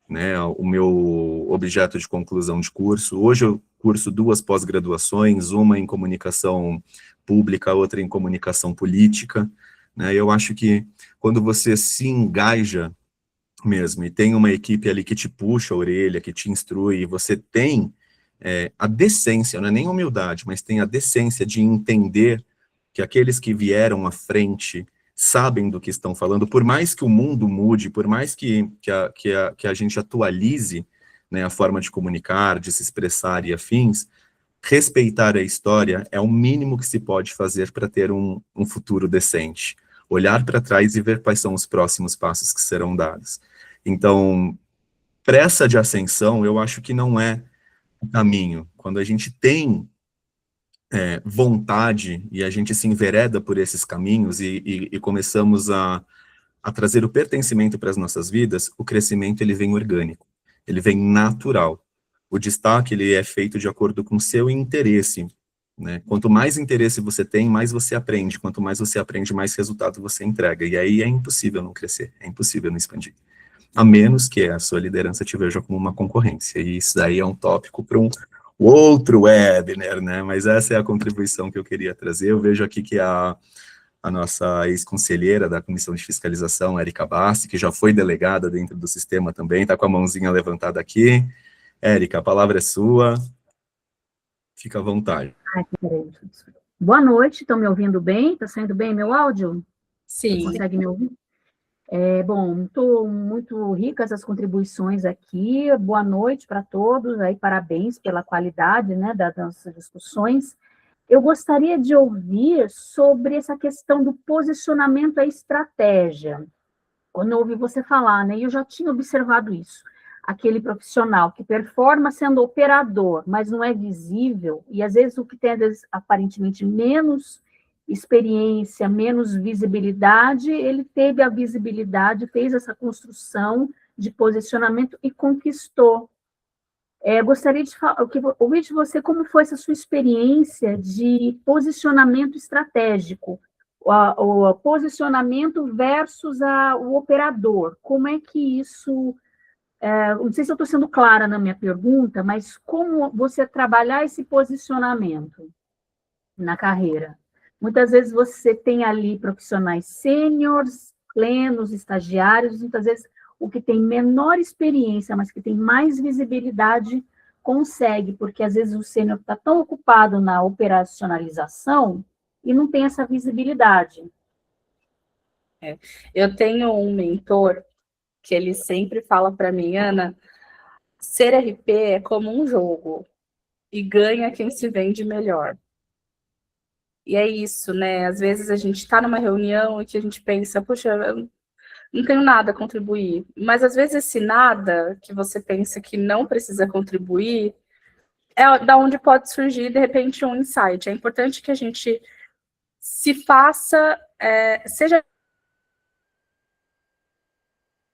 né, o meu objeto de conclusão de curso. Hoje eu curso 2 pós-graduações, uma em comunicação pública, outra em comunicação política, né. Eu acho que quando você se engaja mesmo, e tem uma equipe ali que te puxa a orelha, que te instrui, e você tem a decência, não é nem humildade, mas tem a decência de entender que aqueles que vieram à frente sabem do que estão falando, por mais que o mundo mude, por mais que a gente atualize, né, a forma de comunicar, de se expressar e afins, respeitar a história é o mínimo que se pode fazer para ter um futuro decente. Olhar para trás e ver quais são os próximos passos que serão dados. Então, pressa de ascensão, eu acho que não é o caminho. Quando a gente tem vontade e a gente se envereda por esses caminhos e começamos a trazer o pertencimento para as nossas vidas, o crescimento ele vem orgânico, ele vem natural. O destaque ele é feito de acordo com o seu interesse, né? Quanto mais interesse você tem, mais você aprende. Quanto mais você aprende, mais resultado você entrega. E aí é impossível não crescer, é impossível não expandir. A menos que a sua liderança te veja como uma concorrência. E isso daí é um tópico para um outro webinar, né? Mas essa é a contribuição que eu queria trazer. Eu vejo aqui que a nossa ex-conselheira da Comissão de Fiscalização, Érica Bassi, que já foi delegada dentro do sistema também, está com a mãozinha levantada aqui. Érica, a palavra é sua. Fica à vontade. Boa noite, estão me ouvindo bem? Está saindo bem meu áudio? Sim. Consegue me ouvir? Bom, muito ricas as contribuições aqui. Boa noite para todos. Aí, parabéns pela qualidade, né, das nossas discussões. Eu gostaria de ouvir sobre essa questão do posicionamento à estratégia. Quando eu ouvi você falar, né, eu já tinha observado isso. Aquele profissional que performa sendo operador, mas não é visível, e às vezes o que tem, às vezes, aparentemente menos experiência, menos visibilidade, ele teve a visibilidade, fez essa construção de posicionamento e conquistou. Gostaria de ouvir de você como foi essa sua experiência de posicionamento estratégico, o posicionamento versus o operador. Como é que isso... não sei se eu estou sendo clara na minha pergunta, mas como você trabalhar esse posicionamento na carreira? Muitas vezes você tem ali profissionais sêniores, plenos, estagiários, muitas vezes o que tem menor experiência, mas que tem mais visibilidade, consegue, porque às vezes o sênior está tão ocupado na operacionalização e não tem essa visibilidade. Eu tenho um mentor que ele sempre fala para mim, Ana, ser RP é como um jogo, e ganha quem se vende melhor. E é isso, né? Às vezes a gente está numa reunião e que a gente pensa, poxa, eu não tenho nada a contribuir. Mas às vezes esse nada que você pensa que não precisa contribuir, é da onde pode surgir, de repente, um insight. É importante que a gente se faça, seja...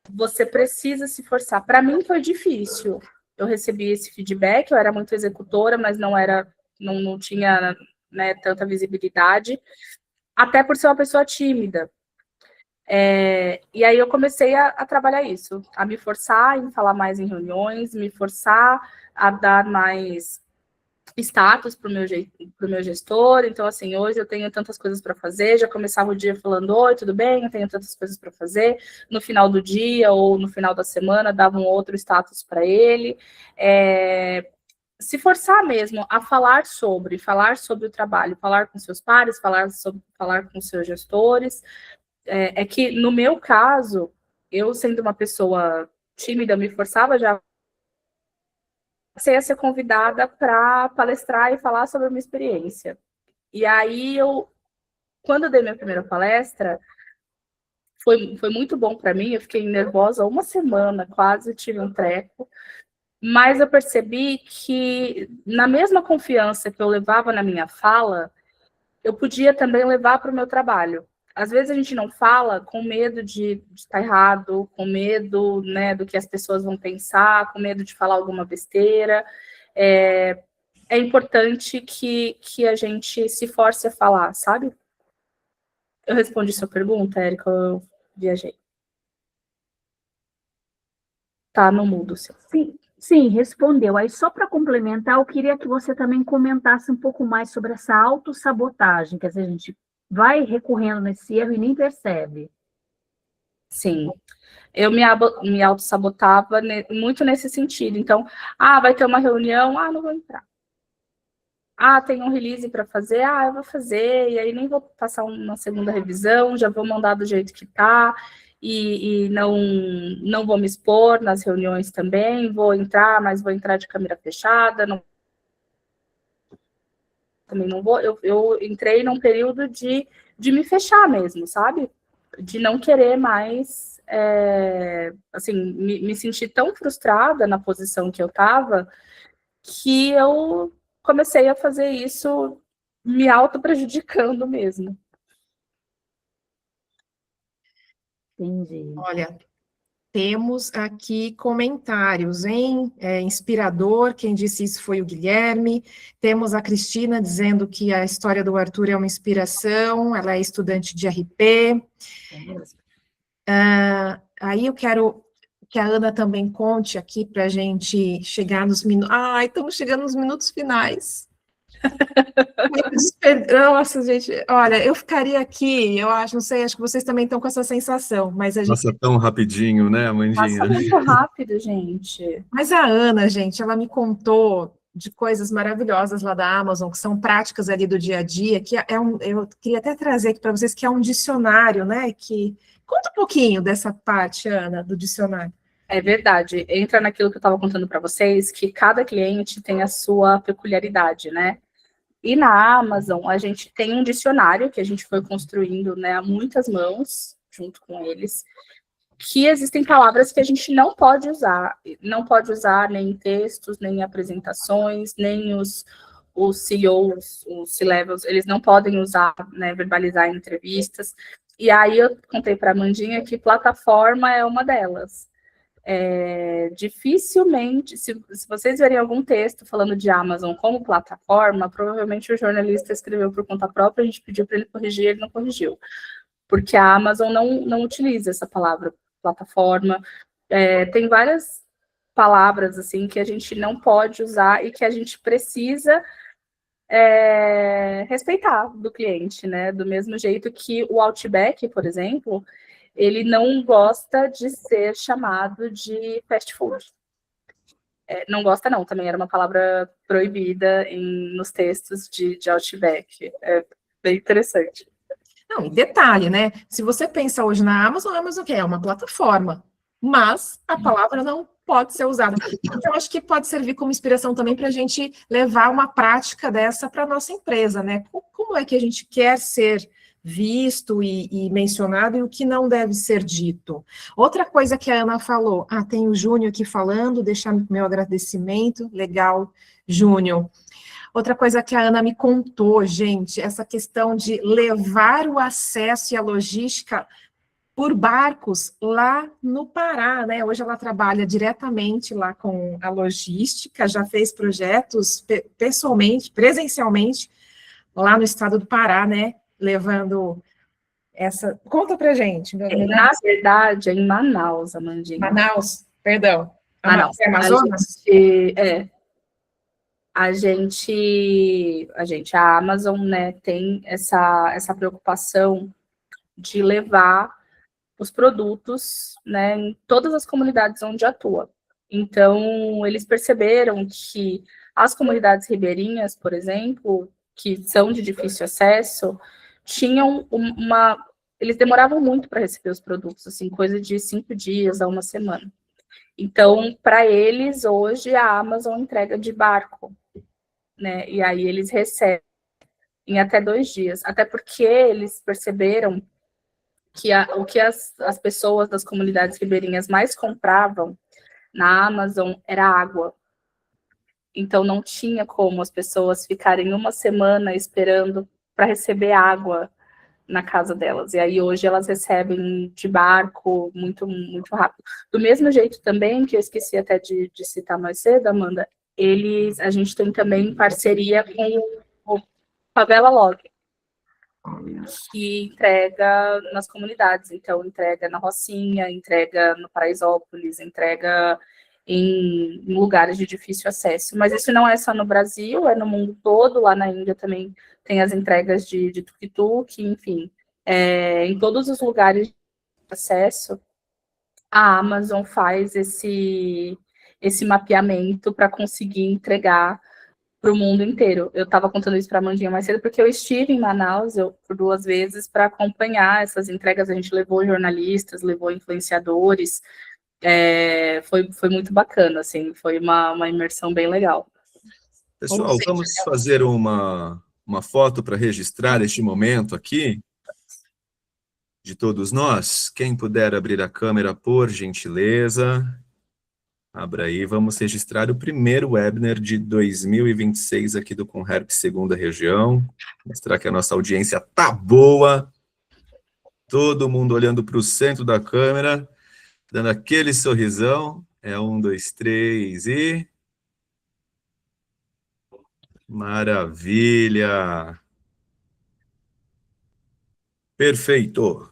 Você precisa se forçar. Para mim foi difícil. Eu recebi esse feedback, eu era muito executora, mas não tinha, né, tanta visibilidade, até por ser uma pessoa tímida. E aí eu comecei a trabalhar isso, a me forçar em falar mais em reuniões, me forçar a dar mais status para o meu gestor. Então, assim, hoje eu tenho tantas coisas para fazer, já começava o dia falando, oi, tudo bem? Eu tenho tantas coisas para fazer. No final do dia ou no final da semana, dava um outro status para ele. Se forçar mesmo a falar sobre o trabalho, falar com seus pares, falar com seus gestores. É que, no meu caso, eu sendo uma pessoa tímida, me forçava já a ser convidada para palestrar e falar sobre a minha experiência. E aí, quando eu dei minha primeira palestra, foi muito bom para mim, eu fiquei nervosa uma semana, quase tive um treco, mas eu percebi que, na mesma confiança que eu levava na minha fala, eu podia também levar para o meu trabalho. Às vezes a gente não fala com medo de estar errado, com medo, né, do que as pessoas vão pensar, com medo de falar alguma besteira. É importante que a gente se force a falar, sabe? Eu respondi sua pergunta, Érica, eu viajei. Tá no mudo, seu. Sim, respondeu. Aí, só para complementar, eu queria que você também comentasse um pouco mais sobre essa autossabotagem, quer dizer, a gente vai recorrendo nesse erro e nem percebe. Sim, eu me autossabotava muito nesse sentido. Então, vai ter uma reunião, não vou entrar. Tem um release para fazer, eu vou fazer, e aí nem vou passar uma segunda revisão, já vou mandar do jeito que tá, e não vou me expor nas reuniões também, vou entrar, mas vou entrar de câmera fechada, também não vou. Eu entrei num período de me fechar mesmo, sabe? De não querer mais, assim, me sentir tão frustrada na posição que eu estava, que eu comecei a fazer isso me auto-prejudicando mesmo. Entendi. Olha, temos aqui comentários, hein? Inspirador, quem disse isso foi o Guilherme. Temos a Cristina dizendo que a história do Arthur é uma inspiração, ela é estudante de RP. Aí eu quero que a Ana também conte aqui para a gente chegar nos minutos. Estamos chegando nos minutos finais. Nossa, gente, olha, eu ficaria aqui, eu acho, não sei, acho que vocês também estão com essa sensação, mas a gente... Passa tão rapidinho, né, Amandinha? Passa muito rápido, gente. Mas a Ana, gente, ela me contou de coisas maravilhosas lá da Amazon, que são práticas ali do dia a dia, que eu queria até trazer aqui para vocês, que é um dicionário, né, Conta um pouquinho dessa parte, Ana, do dicionário. É verdade, entra naquilo que eu estava contando para vocês, que cada cliente tem a sua peculiaridade, né? E na Amazon, a gente tem um dicionário que a gente foi construindo, né, a muitas mãos, junto com eles, que existem palavras que a gente não pode usar nem em textos, nem em apresentações, nem os CEOs, os C-levels, eles não podem usar, né, verbalizar em entrevistas. E aí eu contei para a Amandinha que plataforma é uma delas. Dificilmente, se vocês verem algum texto falando de Amazon como plataforma, provavelmente o jornalista escreveu por conta própria, a gente pediu para ele corrigir, ele não corrigiu. Porque a Amazon não utiliza essa palavra, plataforma. Tem várias palavras assim que a gente não pode usar e que a gente precisa respeitar do cliente, né? Do mesmo jeito que o Outback, por exemplo, ele não gosta de ser chamado de fast food. Não gosta não, também era uma palavra proibida nos textos de Outback. É bem interessante. Não, e detalhe, né? Se você pensa hoje na Amazon, a Amazon é uma plataforma, mas a palavra não pode ser usada. Então, acho que pode servir como inspiração também para a gente levar uma prática dessa para a nossa empresa, né? Como é que a gente quer ser visto e mencionado e o que não deve ser dito. Outra coisa que a Ana falou, tem o Júnior aqui falando, deixar meu agradecimento, legal, Júnior. Outra coisa que a Ana me contou, gente, essa questão de levar o acesso e a logística por barcos lá no Pará, né? Hoje ela trabalha diretamente lá com a logística, já fez projetos pessoalmente, presencialmente, lá no estado do Pará, né? Levando Conta pra gente. Na verdade, é em Manaus, Amandinha. Manaus, perdão. Manaus. Amazonas? A Amazon, né, tem essa preocupação de levar os produtos, né, em todas as comunidades onde atua. Então, eles perceberam que as comunidades ribeirinhas, por exemplo, que são de difícil acesso, tinham eles demoravam muito para receber os produtos, assim, coisa de 5 dias a 1 semana. Então, para eles, hoje, a Amazon entrega de barco, né, e aí eles recebem em até 2 dias, até porque eles perceberam que o que as pessoas das comunidades ribeirinhas mais compravam na Amazon era água. Então, não tinha como as pessoas ficarem 1 semana esperando para receber água na casa delas. E aí, hoje, elas recebem de barco muito, muito rápido. Do mesmo jeito também, que eu esqueci até de citar mais cedo, Amanda, a gente tem também parceria com o Favela Log, que entrega nas comunidades. Então, entrega na Rocinha, entrega no Paraisópolis, entrega em lugares de difícil acesso. Mas isso não é só no Brasil, é no mundo todo. Lá na Índia também tem as entregas de tuk-tuk, enfim. Em todos os lugares de acesso, a Amazon faz esse mapeamento para conseguir entregar para o mundo inteiro. Eu estava contando isso para a Amandinha mais cedo, porque eu estive em Manaus por 2 vezes para acompanhar essas entregas. A gente levou jornalistas, levou influenciadores, foi muito bacana, assim, foi uma imersão bem legal. Pessoal, vamos fazer uma foto para registrar este momento aqui, de todos nós. Quem puder abrir a câmera, por gentileza. Abra aí, vamos registrar o primeiro webinar de 2026 aqui do Conherp Segunda Região. Mostrar que a nossa audiência tá boa. Todo mundo olhando para o centro da câmera, dando aquele sorrisão. 1, 2, 3 e... Maravilha! Perfeito!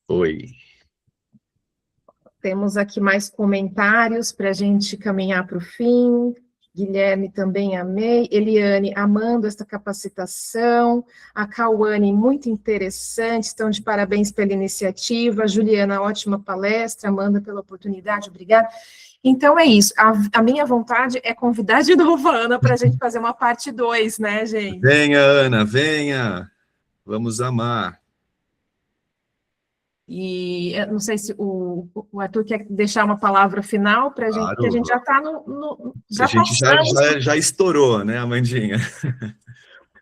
Oi. Temos aqui mais comentários para a gente caminhar para o fim. Guilherme também amei. Eliane, amando esta capacitação. A Cauane, muito interessante. Estão de parabéns pela iniciativa. Juliana, ótima palestra. Amanda, pela oportunidade. Obrigada. Então, é isso. A minha vontade é convidar de novo a Ana para a gente fazer uma parte 2, né, gente? Venha, Ana, venha. Vamos amar. E eu não sei se o Arthur quer deixar uma palavra final para a gente, porque a gente já está a gente já estourou, né, Amandinha?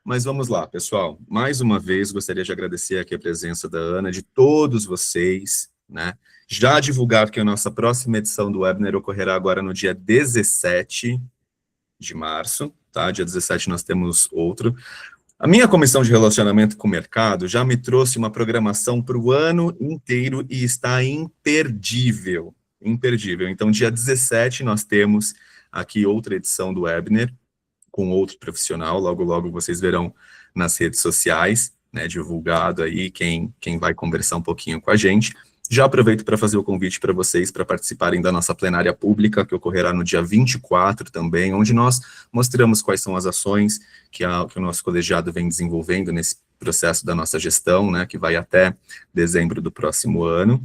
Mas vamos lá, pessoal. Mais uma vez, gostaria de agradecer aqui a presença da Ana, de todos vocês, né? Já divulgar que a nossa próxima edição do webinar ocorrerá agora no dia 17 de março, tá? Dia 17 nós temos outro. A minha comissão de relacionamento com o mercado já me trouxe uma programação para o ano inteiro e está imperdível, imperdível. Então, dia 17 nós temos aqui outra edição do webinar com outro profissional, logo, logo vocês verão nas redes sociais, né, divulgado aí quem vai conversar um pouquinho com a gente. Já aproveito para fazer o convite para vocês para participarem da nossa plenária pública, que ocorrerá no dia 24 também, onde nós mostramos quais são as ações que o nosso colegiado vem desenvolvendo nesse processo da nossa gestão, né, que vai até dezembro do próximo ano.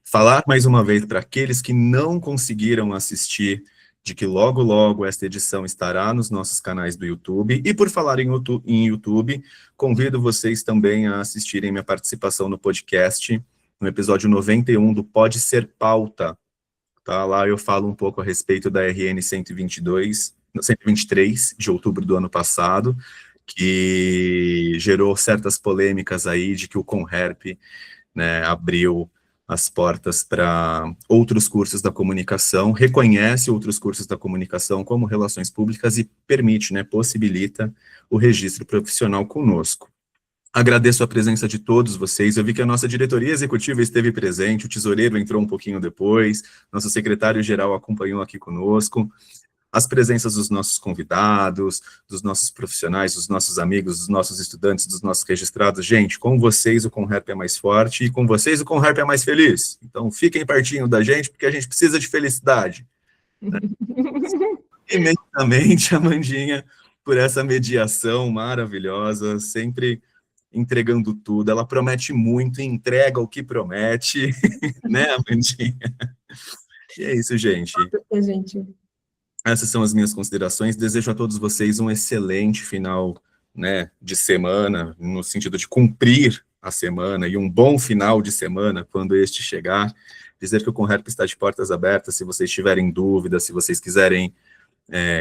Falar mais uma vez para aqueles que não conseguiram assistir, de que logo, logo esta edição estará nos nossos canais do YouTube. E por falar em YouTube, convido vocês também a assistirem minha participação no podcast, no episódio 91 do Pode Ser Pauta. Tá? Lá eu falo um pouco a respeito da RN 123, de outubro do ano passado, que gerou certas polêmicas aí de que o Conherp, né, abriu as portas para outros cursos da comunicação, reconhece outros cursos da comunicação como relações públicas e permite, né, possibilita o registro profissional conosco. Agradeço a presença de todos vocês. Eu vi que a nossa diretoria executiva esteve presente, o tesoureiro entrou um pouquinho depois, nosso secretário-geral acompanhou aqui conosco. as presenças dos nossos convidados, dos nossos profissionais, dos nossos amigos, dos nossos estudantes, dos nossos registrados. Gente, com vocês o Conherp é mais forte e com vocês o Conherp é mais feliz. Então, fiquem pertinho da gente, porque a gente precisa de felicidade. Né? Imensamente, Amandinha, por essa mediação maravilhosa, sempre entregando tudo. Ela promete muito e entrega o que promete, né, Amandinha? E é isso, gente. Essas são as minhas considerações. Desejo a todos vocês um excelente final, né, de semana, no sentido de cumprir a semana, e um bom final de semana quando este chegar. Dizer que o Conherp está de portas abertas, se vocês tiverem dúvidas, se vocês quiserem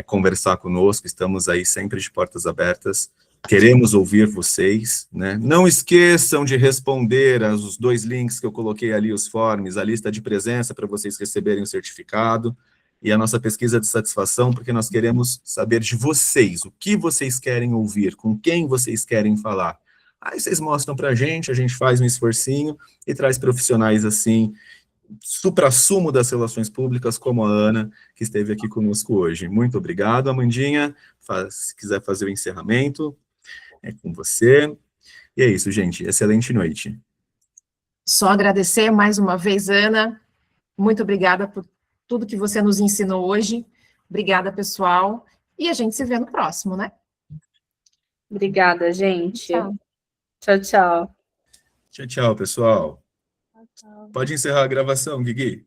conversar conosco, estamos aí sempre de portas abertas. Queremos ouvir vocês, né? Não esqueçam de responder aos 2 links que eu coloquei ali, os forms, a lista de presença para vocês receberem o certificado, e a nossa pesquisa de satisfação, porque nós queremos saber de vocês, o que vocês querem ouvir, com quem vocês querem falar. Aí vocês mostram para a gente faz um esforcinho e traz profissionais assim, suprassumo das relações públicas, como a Ana, que esteve aqui conosco hoje. Muito obrigado, Amandinha. Se quiser fazer o encerramento, é com você. E é isso, gente. Excelente noite. Só agradecer mais uma vez, Ana. Muito obrigada por tudo que você nos ensinou hoje. Obrigada, pessoal. E a gente se vê no próximo, né? Obrigada, gente. Tchau. Tchau, tchau. Tchau, tchau, pessoal. Tchau, tchau. Pode encerrar a gravação, Guigui.